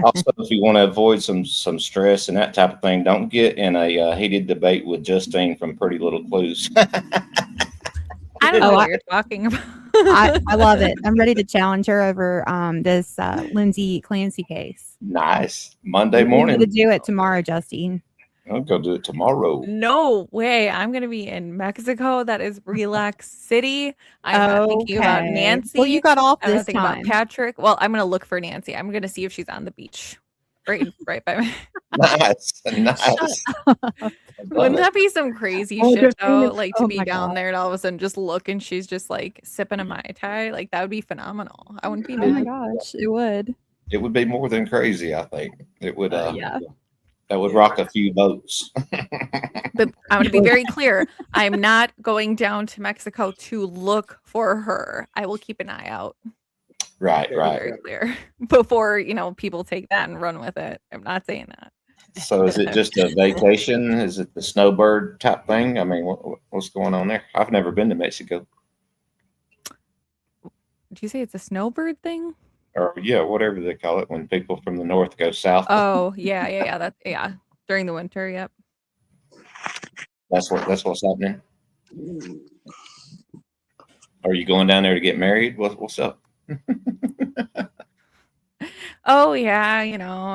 also, if you want to avoid some stress and that type of thing, don't get in a heated debate with Justine from Pretty Little Clues. I don't know what you're talking about. I love it. I'm ready to challenge her over this Lindsay Clancy case. Nice. Monday We morning. need to do it tomorrow, Justine. I'll go do it tomorrow. No way. I'm going to be in Mexico. That is Relax City. I'm not thinking about Okay. Nancy. Well, you got off I'm not this thinking about time. Patrick. Well, I'm going to look for Nancy. I'm going to see if she's on the beach. Right by me. Nice. Wouldn't that be some crazy Oh, shit just though? Phoenix. Like to Oh be my down God. there and all of a sudden just look and she's just like sipping a Mai Tai. Like that would be phenomenal. I wouldn't be Oh my mad. gosh, it would. It would be more than crazy, I think. It would Yeah. that would rock a few boats. But I'm going to be very clear. I'm not going down to Mexico to look for her. I will keep an eye out. Right. Very clear. Before, people take that and run with it. I'm not saying that. So is it just a vacation? Is it the snowbird type thing? I mean, what's going on there? I've never been to Mexico. Did you say it's a snowbird thing? Or yeah, whatever they call it when people from the north go south. Oh, yeah. Yeah. During the winter, yep. That's what's happening. Are you going down there to get married? What's up? Oh yeah,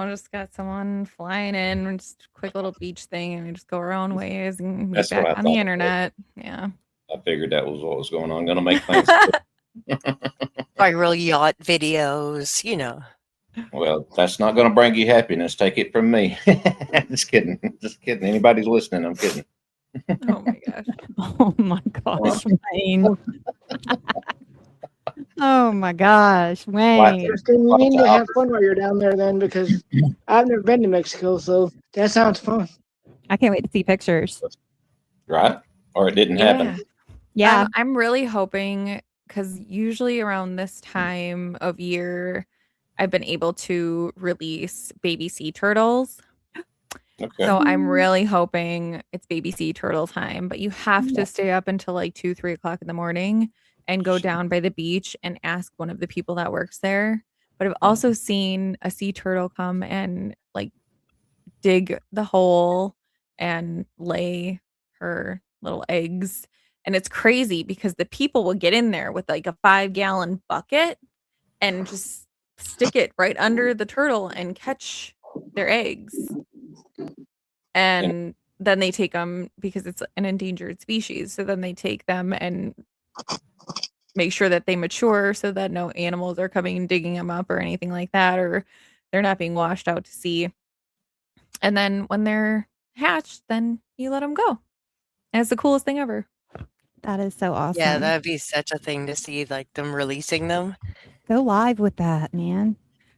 just got someone flying in, just a quick little beach thing, and we just go our own ways and meet That's what back I on the thought. internet. Yeah. I figured that was what was going on. Gonna make things Viral yacht videos, Well, that's not gonna bring you happiness. Take it from me. Just kidding. Anybody's listening, I'm kidding. Oh my gosh. Oh my gosh, Wayne. Oh my gosh, Wayne. Justin, you need to have fun while you're down there then, because I've never been to Mexico, so that sounds fun. I can't wait to see pictures. Right? Or it didn't happen. Yeah. I'm really hoping, because usually around this time of year, I've been able to release baby sea turtles. Okay. So I'm really hoping it's baby sea turtle time, but you have to stay up until like 2-3 o'clock in the morning and go down by the beach and ask one of the people that works there. But I've also seen a sea turtle come and like dig the hole and lay her little eggs. And it's crazy because the people will get in there with like a 5-gallon bucket and just stick it right under the turtle and catch their eggs. And then they take them because it's an endangered species. So then they take them and make sure that they mature so that no animals are coming and digging them up or anything like that, or they're not being washed out to sea. And then when they're hatched, then you let them go. And it's the coolest thing ever. That is so awesome. Yeah, that'd be such a thing to see, like them releasing them. Go live with that, man.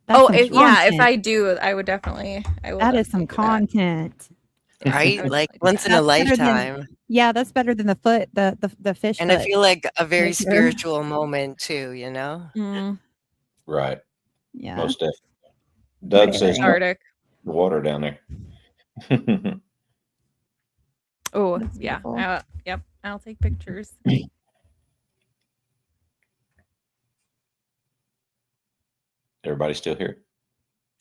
If I do, I would definitely. That is some content. Right? Like once in a lifetime. That's better than the fish. And I feel like a very spiritual moment too, Right. Yeah. Most definitely. Doug says Arctic. The water down there. Oh, yeah. Yep. I'll take pictures. Everybody still here?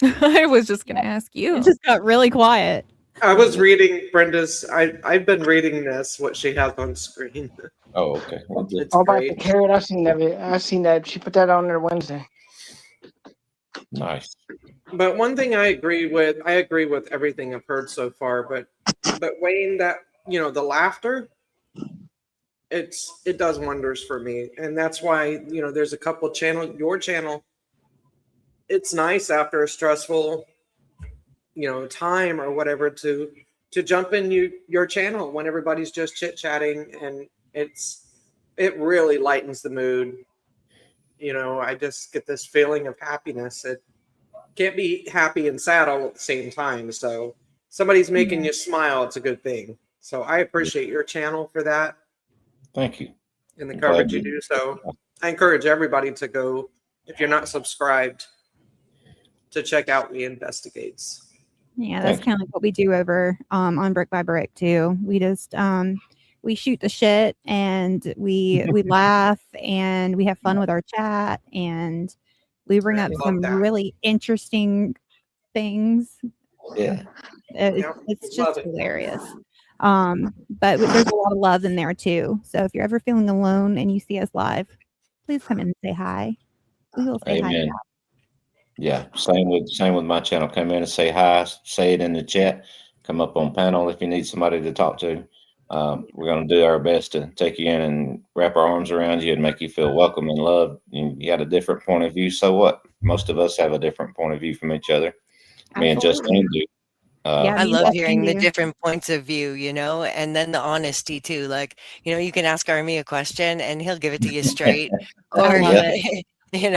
I was just going to ask you. It just got really quiet. I was reading Brenda's. I've been reading what she has on screen. Oh, okay. Well, It's All about great. the carrot. I've seen that. She put that on there Wednesday. Nice. But one thing I agree with everything I've heard so far. But Wayne, that the laughter, it does wonders for me, and that's why there's a couple your channel. It's nice after a stressful time or whatever to jump in your channel when everybody's just chit-chatting, and it really lightens the mood. I just get this feeling of happiness. It can't be happy and sad all at the same time. So somebody's making you smile, it's a good thing. So I appreciate your channel for that Thank you. and the I'm coverage glad you do. So I encourage everybody to go, if you're not subscribed, to check out We Investigates. Yeah, that's Thank kind of like what we do over on Brick by Brick too. We just we shoot the shit and we laugh and we have fun with our chat and we bring I up love some that. really interesting things. Yeah. It's love just it. hilarious. But there's a lot of love in there too. So if you're ever feeling alone and you see us live, please come in and say hi. We will say hi. Amen. back. Yeah. Same with my channel. Come in and say hi. Say it in the chat. Come up on panel if you need somebody to talk to. We're going to do our best to take you in and wrap our arms around you and make you feel welcome and loved. You got a different point of view. So what? Most of us have a different point of view from each other. Me and Absolutely. Justine do. Yeah, I me and love Justine hearing the do. different points of view, and then the honesty too. Like, you can ask Army a question and he'll give it to you straight. I Or, love Yeah. it.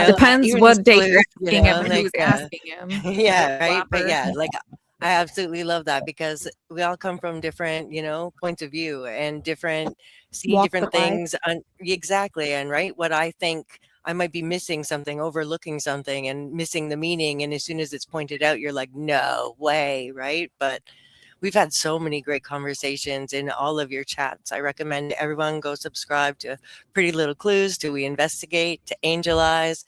Depends even what day Sleuth, you're asking him and like, who's asking him. yeah, right. But Flopper. yeah, like I absolutely love that because we all come from different, points of view and see Walks different of life. things. Exactly. And right, what I think I might be missing something, overlooking something and missing the meaning. And as soon as it's pointed out, you're like, no way. Right. But we've had so many great conversations in all of your chats. I recommend everyone go subscribe to Pretty Little Clues, to We Investigate, to Angel Eyes,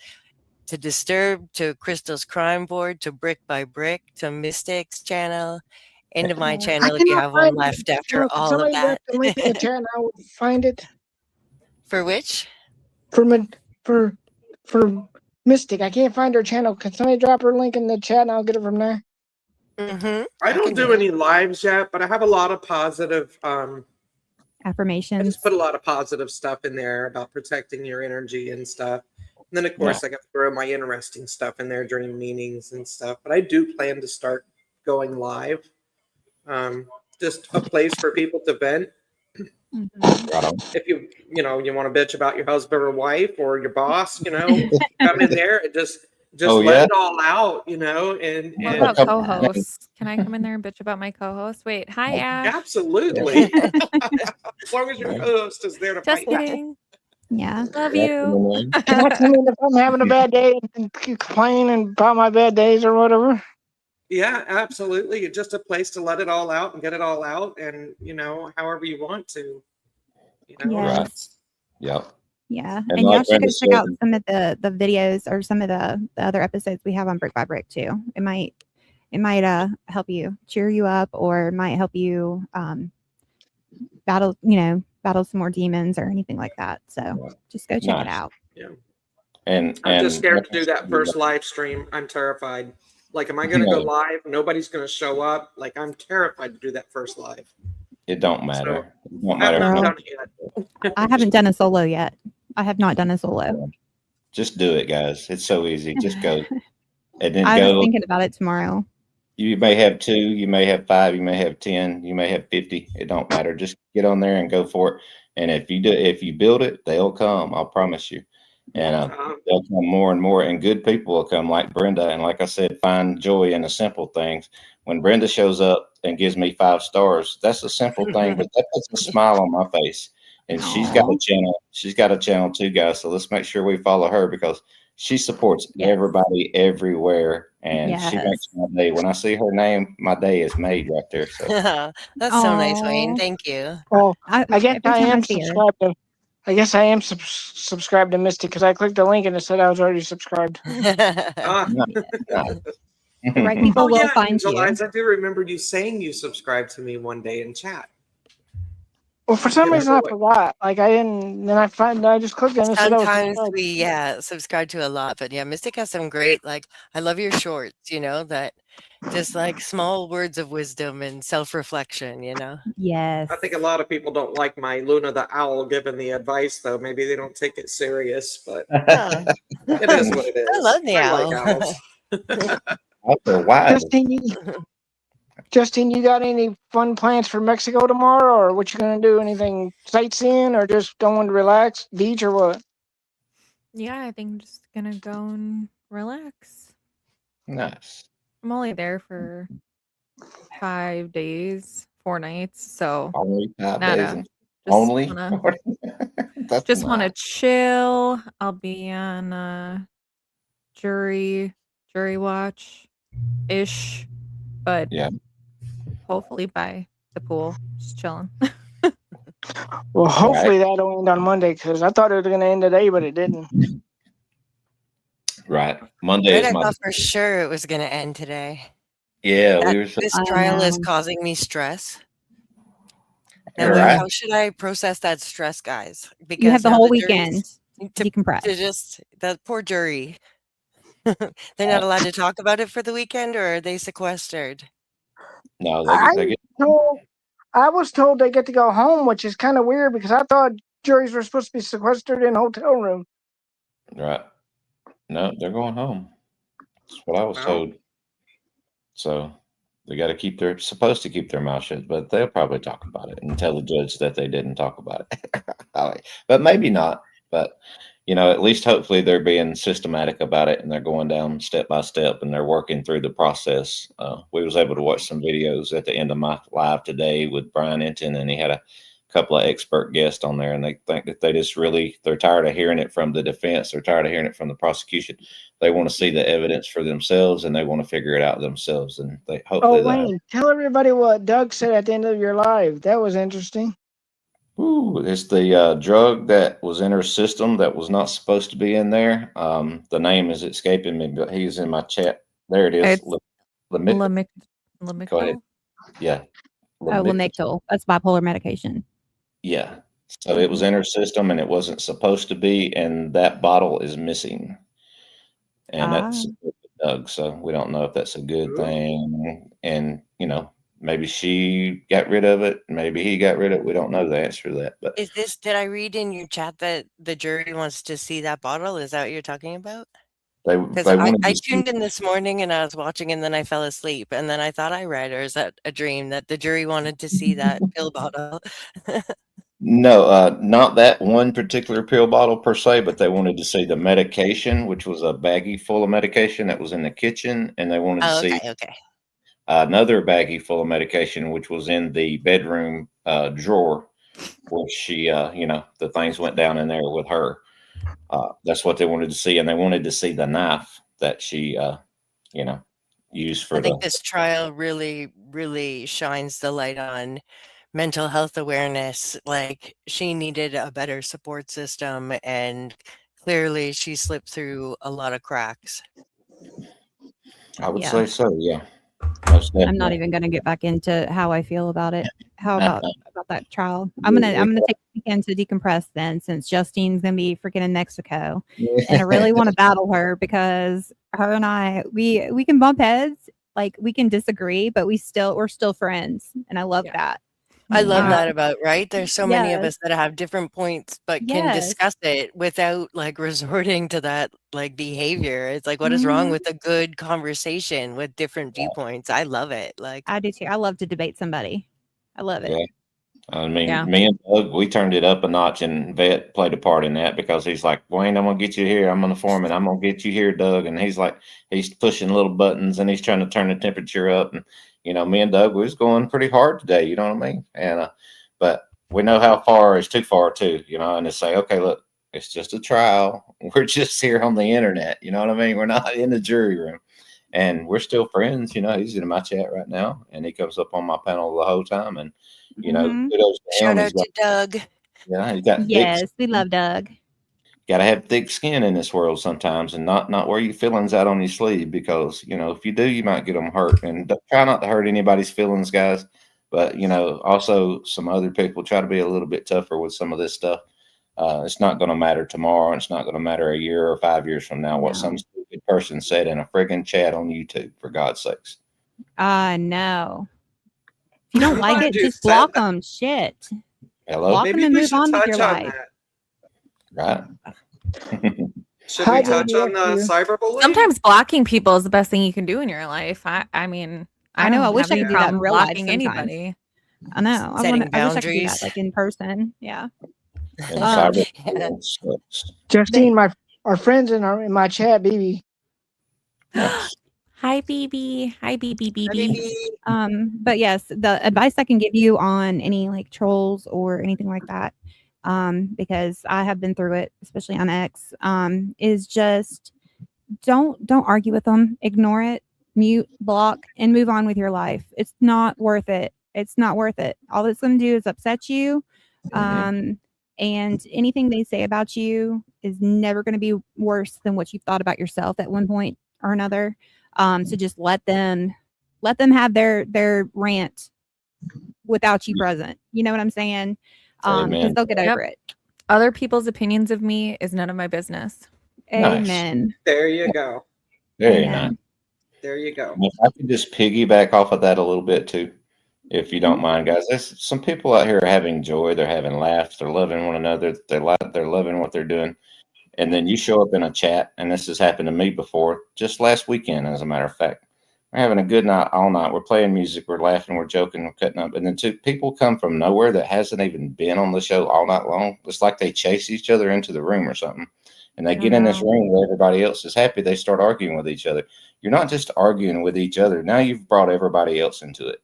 to Disturb, to Crystal's Crime Board, to Brick by Brick, to Mystics channel, into my I channel if you cannot have one find left it. after Can all of somebody drop that. the link in the chat and I will find it For which? for Mystic. I can't find her channel. Can somebody drop her link in the chat and I'll get it from there? Mm-hmm. I don't do any lives yet, but I have a lot of positive. I Affirmations. just put a lot of positive stuff in there about protecting your energy and stuff. And then, of course, I got to throw my interesting stuff in there, dream meanings and stuff. But I do plan to start going live. Just a place for people to vent. If you want to bitch about your husband or wife or your boss, come in there and just let it all out, and What about co-hosts? Can I come in there and bitch about my co-host? Wait, hi Ash. absolutely. As long as your co-host is there to Just fight. kidding. Yeah. Love you. Can I come in if I'm having a bad day and complain about my bad days or whatever? Yeah, absolutely. It's just a place to let it all out and get it all out, and however you want to. Yes. Right. Yep. Yeah. And And y'all like should go Brenda check out said, some of the videos or some of the other episodes we have on Brick by Brick too. It might help you, cheer you up, or it might help you battle some more demons or anything like that. So just go check it out. Yeah. And I'm just scared to like I do that said, first live stream. I'm terrified. Like, am I going to go live? Nobody's going to show up. Like, I'm terrified to do that first live. It don't matter. It don't I have matter. not Girl. done it yet. I haven't done a solo yet. I have not done a solo. Just do it, guys. It's so easy. Just go. And then I was go. thinking about it tomorrow. You may have 2, you may have 5, you may have 10, you may have 50. It don't matter. Just get on there and go for it. And if you build it, they'll come. I'll promise you. And they'll come more and more. And good people will come, like Brenda. And like I said, find joy in the simple things. When Brenda shows up and gives me 5 stars, that's a simple thing, but that puts a smile on my face. And she's got a channel. She's got a channel too, guys. So let's make sure we follow her because she supports everybody everywhere, and she makes my day. When I see her name, my day is made right there. So that's so nice, Wayne. Thank you. Well, I guess every I time I am see her. subscribed to. I guess I am subscribed to Mystic because I clicked the link and it said I was already subscribed. The right people will find Angel you. Eyes, I do remember you saying you subscribed to me one day in chat. Well, for some reason I forgot. Like I didn't. Then I just clicked on it and it said I was Sometimes subscribed. we subscribe to a lot, but Mystic has some great, I love your shorts, that just like small words of wisdom and self-reflection, Yes. I think a lot of people don't like my Luna the Owl giving the advice, though. Maybe they don't take it serious, but it is what it is. I love the owl. Like owls. Justin, you got any fun plans for Mexico tomorrow, or what you gonna do? Anything sightseeing, or just going to relax, beach, or what? Yeah, I think I'm just gonna go and relax. Nice. I'm only there for 5 days, 4 nights. So Only 5 not days. a And just only. wanna That's just want to not. chill. I'll be on jury watch ish, but Yeah. hopefully by the pool, just chilling. Well, Right. hopefully that'll end on Monday because I thought it was going to end today, but it didn't. Right. Monday Right, is I my. thought for sure it was going to end today. Yeah, That we were. this I trial is know. causing me stress. Now, You're right. how should I process that stress, guys? You have Because the now whole the jury's weekend to decompress. just that poor jury. They're not allowed to talk about it for the weekend, or are they sequestered? No, I they get. was told they get to go home, which is kind of weird because I thought juries were supposed to be sequestered in a hotel room. Right. No, they're going home. That's what I was Well, told. So they got to keep their supposed to keep their mouth shut, but they'll probably talk about it and tell the judge that they didn't talk about it. But maybe not. But at least hopefully they're being systematic about it and they're going down step by step and they're working through the process. We was able to watch some videos at the end of my live today with Brian Enton, and he had a couple of expert guests on there, and they think that they're tired of hearing it from the defense. They're tired of hearing it from the prosecution. They want to see the evidence for themselves and they want to figure it out themselves. And they hopefully Wayne, tell everybody what Doug said at the end of your live. That was interesting. It's the drug that was in her system that was not supposed to be in there. The name is escaping me, but he's in my chat. There it is. It's Go ahead. Yeah. Lamictal. That's bipolar medication. Yeah. So it was in her system and it wasn't supposed to be, and that bottle is missing. And that's Doug. So we don't know if that's a good thing. And, maybe she got rid of it. Maybe he got rid of it. We don't know the answer to that. But Did I read in your chat that the jury wants to see that bottle? Is that what you're talking about? they Because wanted I to see. tuned in this morning and I was watching and then I fell asleep. And then I thought I read, or is that a dream, that the jury wanted to see that pill bottle? No, not that one particular pill bottle per se, but they wanted to see the medication, which was a baggie full of medication that was in the kitchen, and they wanted to Oh, see okay. another baggie full of medication, which was in the bedroom drawer, where she, the things went down in there with her. That's what they wanted to see, and they wanted to see the knife that she, used for I think this trial really, really shines the light on mental health awareness. Like, she needed a better support system, and clearly she slipped through a lot of cracks. I would Yeah. say so, yeah. Most I'm not definitely. even going to get back into how I feel about it. How about that trial? I'm gonna take the weekend to decompress then, since Justine's gonna be freaking in Mexico, and I really want to battle her because her and I we can bump heads, like we can disagree, but we're still friends, and I love that. I love that about, right? There's so many of Yes. us that have different points, but can Yes. discuss it without like resorting to that like behavior. It's like, what is wrong with a good conversation with different viewpoints? I love it. Like, I do too. I love to debate somebody. I love it. Yeah. I mean, me and Doug, we turned it up a notch, and Vet played a part in that because he's like, Wayne, I'm going to get you here. I'm on the foreman. I'm going to get you here, Doug. And he's like, he's pushing little buttons and he's trying to turn the temperature up. And, me and Doug, we was going pretty hard today. You know what I mean? And, but we know how far is too far too, and to say, okay, look, it's just a trial. We're just here on the internet. You know what I mean? We're not in the jury room. And we're still friends. He's in my chat right now, and he comes up on my panel the whole time. And, kudos to shout him. out to Doug. Yeah, he's got Yes, we love Doug. Got to have thick skin in this world sometimes, and not wear your feelings out on your sleeve, because if you do, you might get them hurt. And try not to hurt anybody's feelings, guys. But also some other people, try to be a little bit tougher with some of this stuff. It's not going to matter tomorrow, and it's not going to matter a year or 5 years from now what some stupid person said in a friggin' chat on YouTube. For God's sakes. No. If you don't like it, just block them. Shit. Hello. Block them and move on with your life. Right. Should we touch on cyberbullying? Sometimes blocking people is the best thing you can do in your life. I mean, I know. I wish have I any could do that in problem real life blocking sometimes. anybody. I know. I wish I could do that like in person. Yeah. Justine, our friends in my chat, BB. Hi, Hi, BB. Hi, BB. Maybe But yes, the advice I can give you on any like trolls or anything like that, because I have been through it, especially on X, is just don't argue with them, ignore it, mute, block, and move on with your life. It's not worth it. It's not worth it. All it's going to do is upset you. And anything they say about you is never going to be worse than what you've thought about yourself at one point or another. So just let them have their rant without you present. You know what I'm saying? Because Amen. they'll get over it. Other people's opinions of me is none of my business. Nice. Amen. There you go. Very Amen. nice. There you go. And if I could just piggyback off of that a little bit too, if you don't mind, guys. There's some people out here are having joy. They're having laughs. They're loving one another. They're loving what they're doing. And then you show up in a chat, and this has happened to me before, just last weekend, as a matter of fact. We're having a good night all night. We're playing music. We're laughing. We're joking. We're cutting up. And then two people come from nowhere that hasn't even been on the show all night long. It's like they chase each other into the room or something. And they get in this room where everybody else is happy. They start arguing with each other. You're not just arguing with each other. Now you've brought everybody else into it.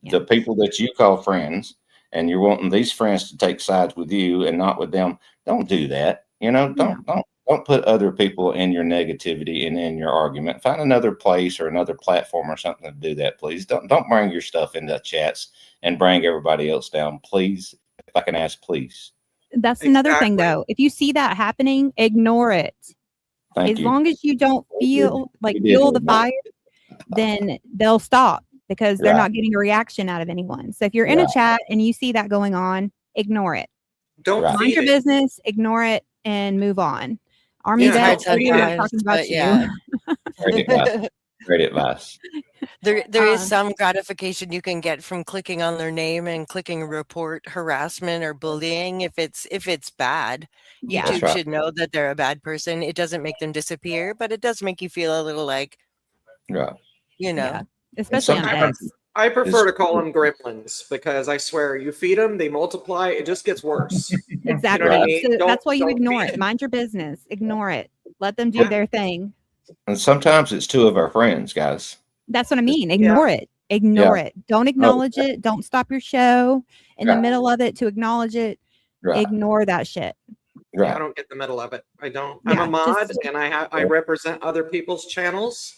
The people that you call friends, and you're wanting these friends to take sides with you and not with them. Don't do that. You know, don't put other people in your negativity and in your argument. Find another place or another platform or something to do that, please. Don't bring your stuff into chats and bring everybody else down, please. If I can ask, please. That's another thing, though. If you see that happening, ignore it. Thank As you. long as you don't feel the fire, then they'll stop because they're not getting a reaction out of anyone. So if you're in a chat and you see that going on, ignore it. Don't mind your business, ignore it, and move on. Army vets, talking about you. Great advice. There is some gratification you can get from clicking on their name and clicking report harassment or bullying if it's bad. YouTube should know that they're a bad person. It doesn't make them disappear, but it does make you feel a little like, you know, especially on X. I prefer to call them gremlins because I swear, you feed them, they multiply. It just gets worse. Exactly. You know what I mean? So that's why you ignore it. Mind your business. Ignore it. Let them do their thing. And sometimes it's two of our friends, guys. That's what I mean. Ignore it. Ignore it. Don't acknowledge it. Don't stop your show in the middle of it to acknowledge it. Ignore that shit. I don't get the middle of it. I don't. I'm a mod and I represent other people's channels.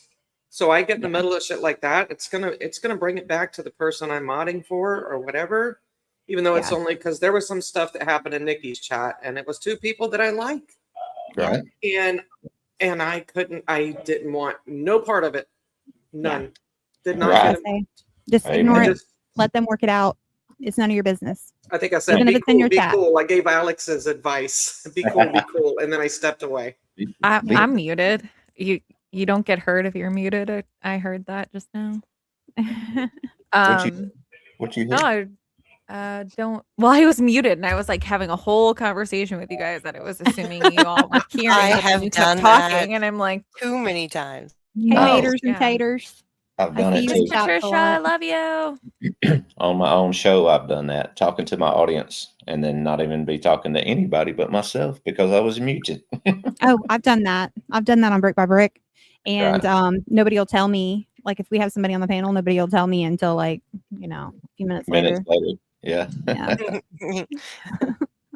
So I get in the middle of shit like that. It's gonna bring it back to the person I'm modding for or whatever. Even though it's only because there was some stuff that happened in Nikki's chat and it was two people that I like. Right. And I didn't want no part of it. None. Did not get it. Just ignore it. Let them work it out. It's none of your business. I think I said, even if it's in your chat. Cool. I gave Alex's advice. Be cool, be cool. And then I stepped away. I'm muted. You don't get hurt if you're muted. I heard that just now. What you hear? No, I don't. Well, I was muted and I was like having a whole conversation with you guys that it was assuming you all were hearing. I have you done kept talking, and I'm like too many times. Hey, haters and taters. I've done it too. Patricia, I love you. On my own show, I've done that, talking to my audience, and then not even be talking to anybody but myself because I was muted. Oh, I've done that. I've done that on Brick by Brick, and nobody will tell me. Like if we have somebody on the panel, nobody will tell me until like a few minutes later. Yeah.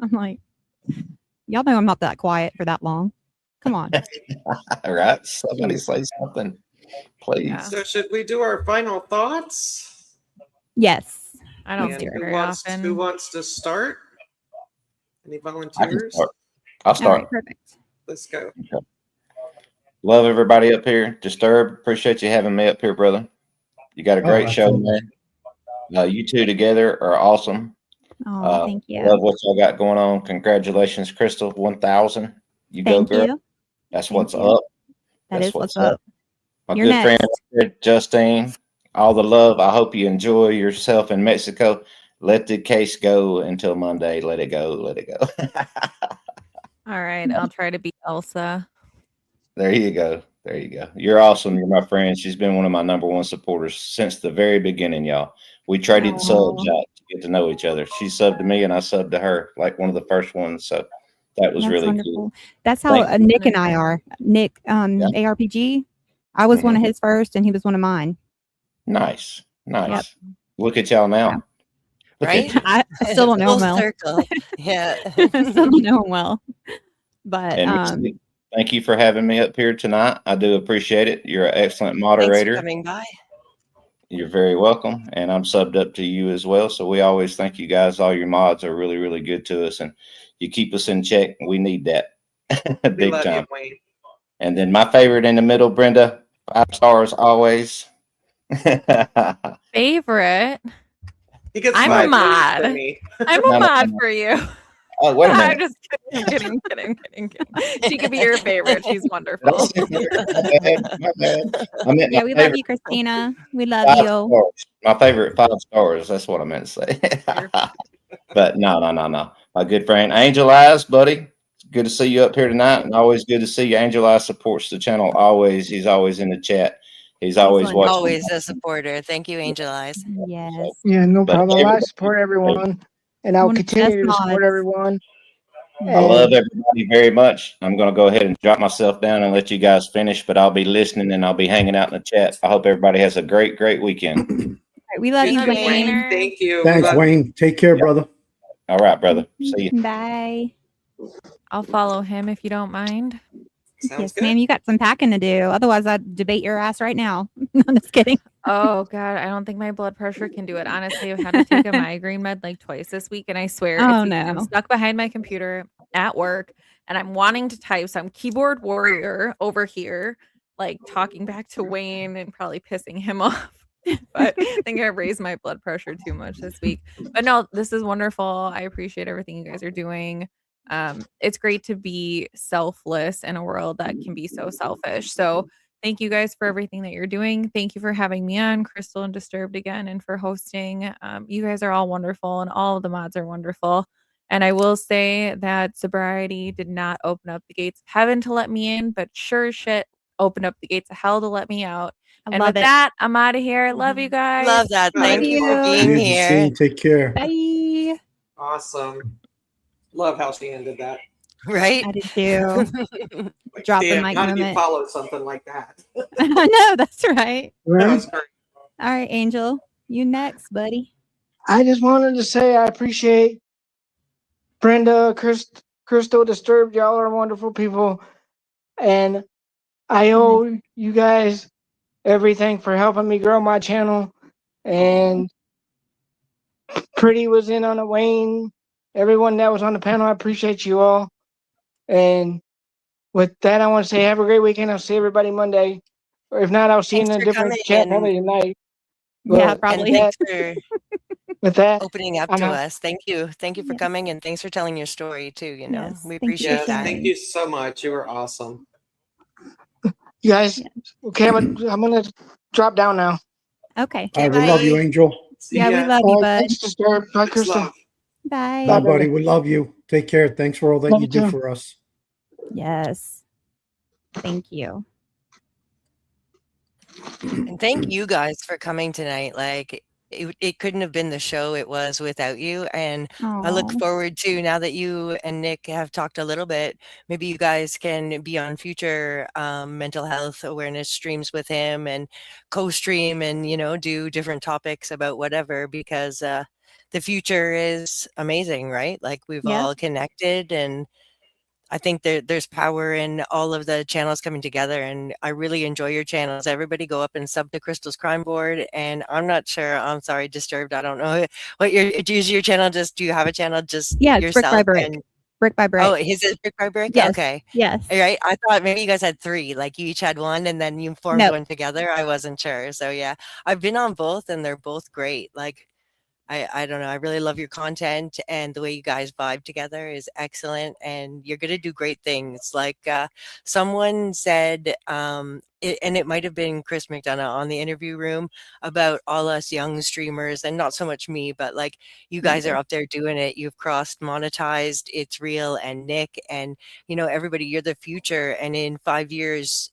I'm like, y'all know I'm not that quiet for that long. Come on. All right. Somebody say something, please. Yeah. So should we do our final thoughts? Yes. I don't see it very often. Who wants to start? Any volunteers? I'll start. Right, perfect. Let's go. Okay. Love everybody up here. Disturb. Appreciate you having me up here, brother. You got a great show, man. You two together are awesome. Oh, thank you. Love what y'all got going on. Congratulations, Crystal. 1,000. You go, girl. That's what's up. That is what's up. My good friend Justine. All the love. I hope you enjoy yourself in Mexico. Let the case go until Monday. Let it go. Let it go. All right. I'll try to be Elsa. There you go. There you go. You're awesome. You're my friend. She's been one of my #1 supporters since the very beginning, y'all. We traded subs out to get to know each other. She subbed to me and I subbed to her, like one of the first ones. So that was really wonderful. cool. That's how Nick and I are. Nick, ARPG. I was one of his first, and he was one of mine. Nice. Look at y'all now. Look Right? at you. I still don't know Full him well. circle. Yeah. Still don't know him well. But And Misty, thank you for having me up here tonight. I do appreciate it. You're an excellent Thanks for moderator. coming by. You're very welcome. And I'm subbed up to you as well. So we always thank you guys. All your mods are really, really good to us. And you keep us in check. We need that. We Big love time. you, Wayne. And then my favorite in the middle, Brenda, 5 stars always. Favorite. He gets I'm 5 a votes mod. from me. I'm No, a no, mod no. for you. Oh, wait a I'm minute. just kidding. She could be your favorite. She's Did I wonderful. say favorite? My bad. I meant yeah, my we love favorite you, Christina. We love 5 you. stars. My favorite 5 stars. That's what I meant to say. But no. My good friend Angel Eyes, buddy. It's good to see you up here tonight, and always good to see you. Angel Eyes supports the channel always. He's always in the chat. He's always wonderful. watching. Always a supporter. Thank you, Angel Eyes. Yes. Yeah, no But problem. I everybody- support everyone, and I'll One of the continue to best support mods. everyone. I love And everybody very much. I'm going to go ahead and drop myself down and let you guys finish, but I'll be listening and I'll be hanging out in the chat. I hope everybody has a great, great weekend. All right, we love Good you, Love night, you, Wayne. Wayner. Thank you. Thanks, We love you. Wayne. Take care, brother. All right, brother. See you. Bye. I'll follow him if you don't mind. Sounds Yes, good. ma'am. You got some packing to do. Otherwise, I'd debate your ass right now. I'm just kidding. Oh God, I don't think my blood pressure can do it. Honestly, I've had to take a migraine med like twice this week, and I swear, Oh, it's because I'm no. stuck behind my computer at work, and I'm wanting to type. So I'm keyboard warrior over here, like talking back to Wayne and probably pissing him off. But I think I raised my blood pressure too much this week. But no, this is wonderful. I appreciate everything you guys are doing. It's great to be selfless in a world that can be so selfish. So thank you guys for everything that you're doing. Thank you for having me on, Crystal and Disturbed again, and for hosting. You guys are all wonderful, and all of the mods are wonderful. And I will say that sobriety did not open up the gates of heaven to let me in, but sure as shit opened up the gates of hell to let me out. I And love with it. that, I'm out of here. Love you guys. Love that. Love Thank you for you. being Easy, here. see, take care. Bye. Awesome. Love how she ended that. Right? I did too. Like, Drop the damn, mic how did you moment. follow something like that? I know, that's right. That right? was great. All right, Angel. You next, buddy. I just wanted to say I appreciate Brenda, Crystal, Disturbed. Y'all are wonderful people, and I owe you guys everything for helping me grow my channel. And Pretty was in on it, Wayne, everyone that was on the panel. I appreciate you all. And with that, I want to say have a great weekend. I'll see everybody Monday, or if not, I'll see you Thanks in a for different coming chat and, probably tonight. Yeah, But probably. and thanks for with that, opening up I'm to out. us. Thank you. Thank you for Yes. coming, and thanks for telling your story too. You know, Yes, we thank you for appreciate Yes, that. thank you so much. You were awesome. You guys, Yeah. okay? I'm gonna drop down now. Okay. All right, we love you, Bye. Angel. See Yeah, we ya. love you, bud. Thanks, Disturbed. Bye, Much Crystal. love. Bye. Bye, Bye, buddy. brother. We love you. Take care. Thanks for all that Love you you do too. for us. Yes. Thank you. And thank you guys for coming tonight. Like it couldn't have been the show it was without you. And I look Aw. forward to, now that you and Nick have talked a little bit, maybe you guys can be on future mental health awareness streams with him and co-stream and, you know, do different topics about whatever, because the future is amazing, right? Like we've Yep. all connected, and I think there's power in all of the channels coming together, and I really enjoy your channels. Everybody go up and sub to Crystal's Crime Board, and I'm not sure, I'm sorry, Disturbed, I don't know what is your channel, just, do you have a channel just Yeah, it's brick by yourself? brick. And Brick by brick. oh, is it brick by brick? Yes. Okay. Yes. All right. I thought maybe you guys had 3, like you each had one and then you formed Nope. one together. I wasn't sure. So yeah, I've been on both and they're both great. Like I don't know. I really love your content, and the way you guys vibe together is excellent, and you're going to do great things. Like someone said, and it might have been Chris McDonough on the interview room, about all us young streamers, and not so much me, but like you guys are up there doing it. You've crossed monetized, It's Real, and Nick, and you know, everybody, you're the future. And in 5 years,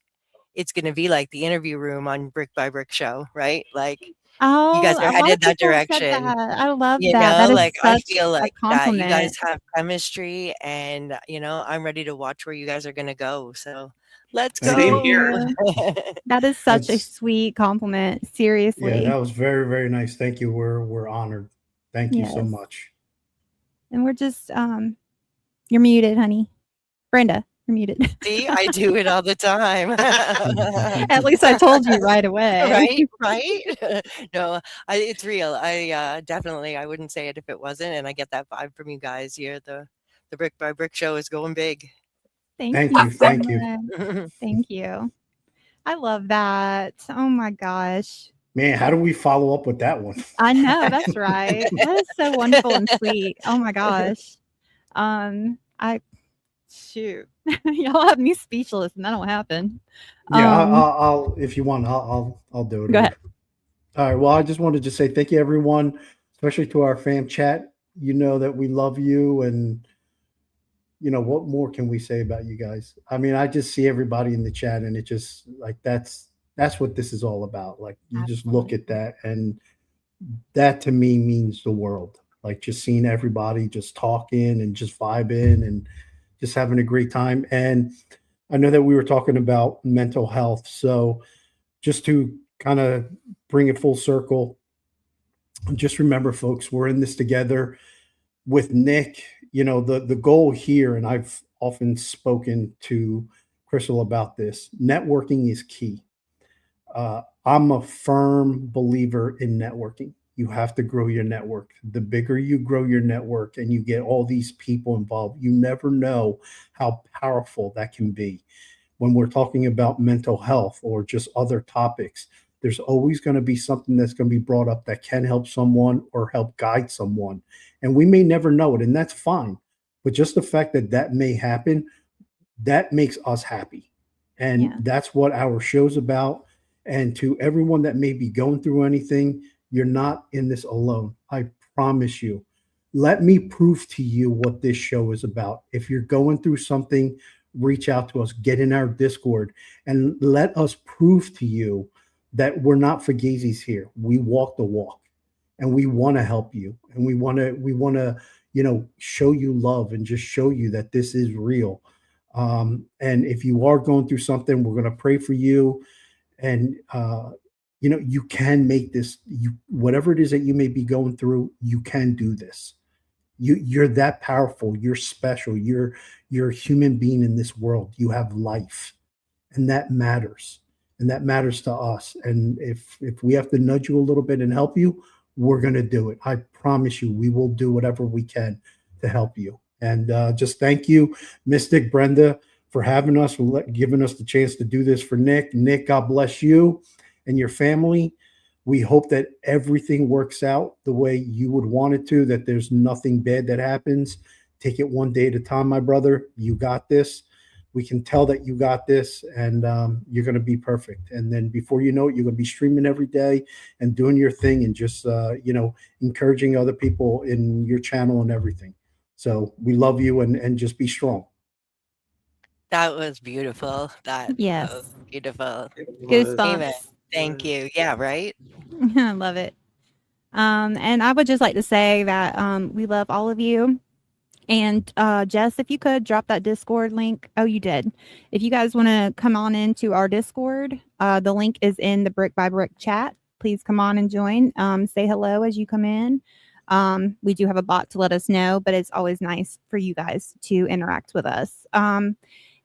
it's going to be like the interview room on Brick by Brick Show, right? Like you guys Oh, are a lot of headed that people have said direction. that. I love You that. know, That is like I such feel a like that. You guys compliment. have chemistry, and you know, I'm ready to watch where you guys are going to go. So Let's Thank Same go. here. That is such a That's- sweet compliment. Yeah, Seriously. that was very, very nice. Thank you. We're honored. Thank you so Yes. much. And we're just you're muted, honey. Brenda, you're muted. See, I do it all the time. At least I told you right away. Right. No, it's real. I definitely, I wouldn't say it if it wasn't, and I get that vibe from you guys here. The Brick by Brick show is going big. Thank Thank you you, so thank you. much. Thank you. I love that. Oh my gosh. Man, how do we follow up with that one? I know, that's right. That is so wonderful and sweet. Oh my gosh. I shoot. Y'all have me speechless and that'll happen. Yeah, I'll if you want, I'll do it. Go ahead. All right. Well, I just wanted to say thank you, everyone, especially to our fam chat. You know that we love you, and you know what more can we say about you guys? I mean, I just see everybody in the chat, and it just like that's what this is all about. Like you just look at that, and that to me means the world. Like just seeing everybody just talking and just vibing and just having a great time. And I know that we were talking about mental health, so just to kind of bring it full circle, just remember, folks, we're in this together with Nick. You know, the goal here, and I've often spoken to Crystal about this, networking is key. I'm a firm believer in networking. You have to grow your network. The bigger you grow your network and you get all these people involved, you never know how powerful that can be. When we're talking about mental health or just other topics, there's always going to be something that's going to be brought up that can help someone or help guide someone. And we may never know it, and that's fine. But just the fact that that may happen, that makes us happy. And Yeah. that's what our show's about. And to everyone that may be going through anything, you're not in this alone. I promise you. Let me prove to you what this show is about. If you're going through something, reach out to us, get in our Discord, and let us prove to you that we're not fugazis here. We walk the walk, and we want to help you, and we want to, you know, show you love and just show you that this is real. And if you are going through something, we're going to pray for you, and you know, you can make this. You whatever it is that you may be going through, you can do this. You're that powerful. You're special. You're a human being in this world. You have life, and that matters. And that matters to us. And if we have to nudge you a little bit and help you, we're going to do it. I promise you, we will do whatever we can to help you. And just thank you, Mystic Brenda, for having us, for giving us the chance to do this for Nick. Nick, God bless you and your family. We hope that everything works out the way you would want it to, that there's nothing bad that happens. Take it one day at a time, my brother. You got this. We can tell that you got this, and you're going to be perfect. And then before you know it, you're going to be streaming every day and doing your thing and just, you know, encouraging other people in your channel and everything. So we love you, and just be strong. That was beautiful. That Yes. was beautiful. Goosebumps. Amen. Thank you. Yeah, right? I love it. And I would just like to say that we love all of you. And Jess, if you could drop that Discord link. Oh, you did. If you guys want to come on into our Discord, the link is in the Brick by Brick chat. Please come on and join. Say hello as you come in. We do have a bot to let us know, but it's always nice for you guys to interact with us.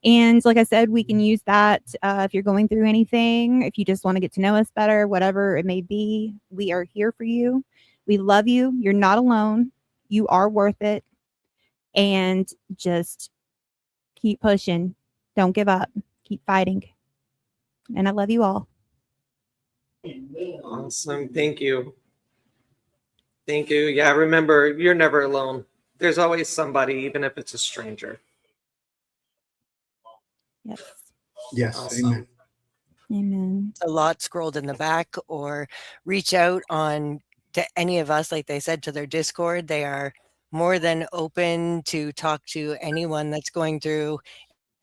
And like I said, we can use that if you're going through anything, if you just want to get to know us better, whatever it may be, we are here for you. We love you. You're not alone. You are worth it. And just keep pushing. Don't give up. Keep fighting. And I love you all. Awesome. Thank you. Thank you. Yeah, remember, you're never alone. There's always somebody, even if it's a stranger. Yes. Yes. Awesome. Amen. Amen. A lot scrolled in the back, or reach out on to any of us, like they said, to their Discord. They are more than open to talk to anyone that's going through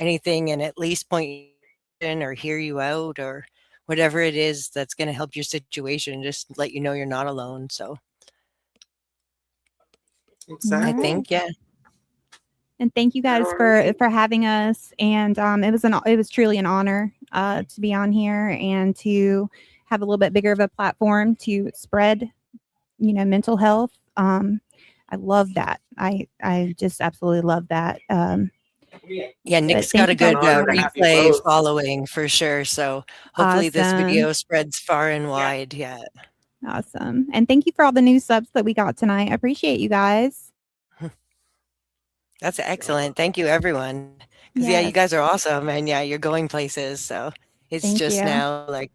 anything and at least point you in or hear you out or whatever it is that's going to help your situation. Just let you know you're not alone. So Exactly. I think, yeah. And thank you guys for having us. And it was truly an honor to be on here and to have a little bit bigger of a platform to spread, mental health. I love that. I just absolutely love that. Yeah, Nick's got a good replay following for sure. So hopefully this video spreads far and wide. Yeah. Awesome. And thank you for all the new subs that we got tonight. I appreciate you guys. That's excellent. Thank you, everyone. Because yeah, you guys are awesome. And yeah, you're going places. So it's just now like,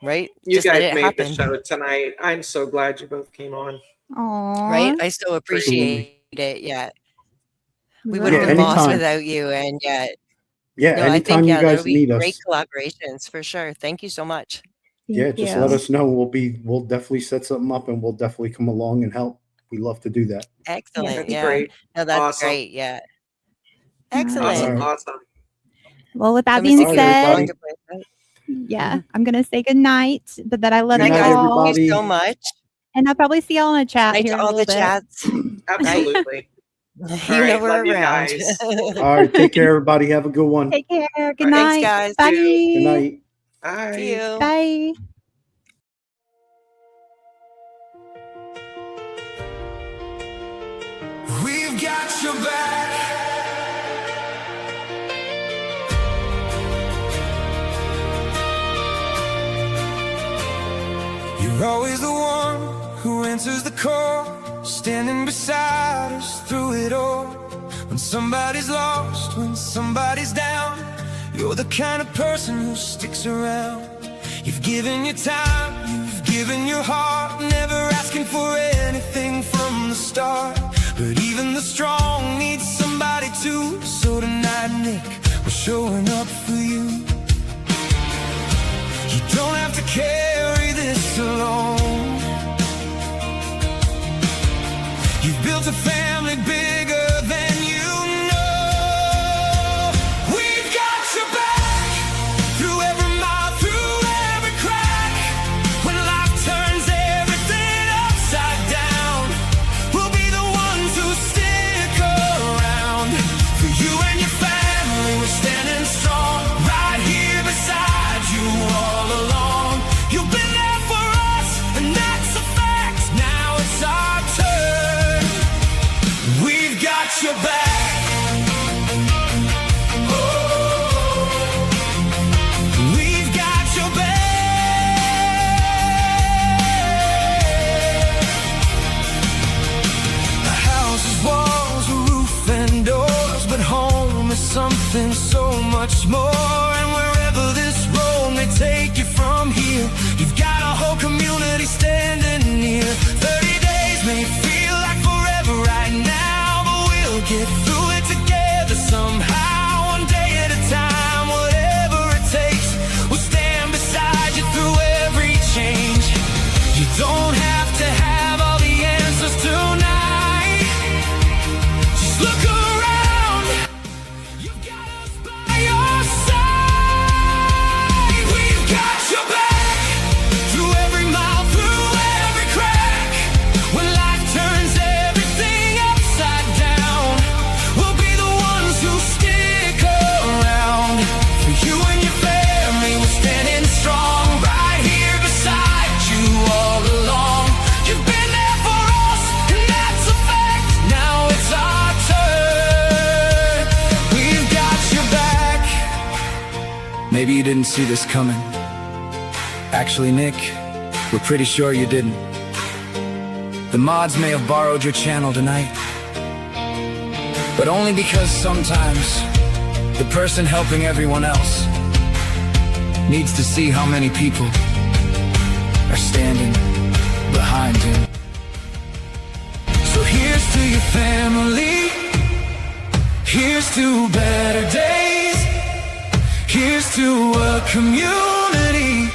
right? You just guys made the show tonight. I'm so glad you both came on. Aww. Right? I so appreciate it. Yeah. We wouldn't have been lost without you. And yet, anytime you guys need us. Great collaborations for sure. Thank you so much. Just let us know. We'll definitely set something up and we'll definitely come along and help. We love to do that. Excellent. That's great. No, that's great. Yeah. Excellent. Awesome. Well, with that being said, I'm going to say good night, but that I love you all. Thank you so much. And I'll probably see y'all in a chat here all the chats. Absolutely. You know we're around. All right. Take care, everybody. Have a good one. Take care. Good night. Thanks, guys. Bye. Good night. Bye. See you. Bye. We've got your back. You're always the one who answers the call, standing beside us through it all. When somebody's lost, when somebody's down, you're the kind of person who sticks around. You've given your time, you've given your heart, never asking for anything from the start. But even the strong need somebody too. So tonight, Nick, we're showing up for you. You don't have to carry this alone. You've built a family bigger than you know. We've got your back through every mile, through every crack. When life turns everything upside down, we'll be the ones who stick around. For you and your family, we're standing strong, right here beside you all along. You've been there for us, and that's a fact. Now it's our turn. We've got your back. Oh, we've got your back. A house's walls, a roof and doors, but home is something so much more. And wherever this road may take you from here, you've got a whole community standing near. 30 days may feel like forever right now, but we'll get through it together somehow, one day at a time. Whatever it takes, we'll stand beside you through every change. You don't have to have all the answers tonight. Just look around. You've got us by your side. We've got your back through every mile, through every crack. When life turns everything upside down, we'll be the ones who stick around. For you and your family, we're standing strong, right here beside you all along. You've been there for us, and that's a fact. Now it's our turn. We've got your back. Maybe you didn't see this coming. Actually, Nick, we're pretty sure you didn't. The mods may have borrowed your channel tonight, but only because sometimes the person helping everyone else needs to see how many people are standing behind him. So here's to your family. Here's to better days. Here's to a community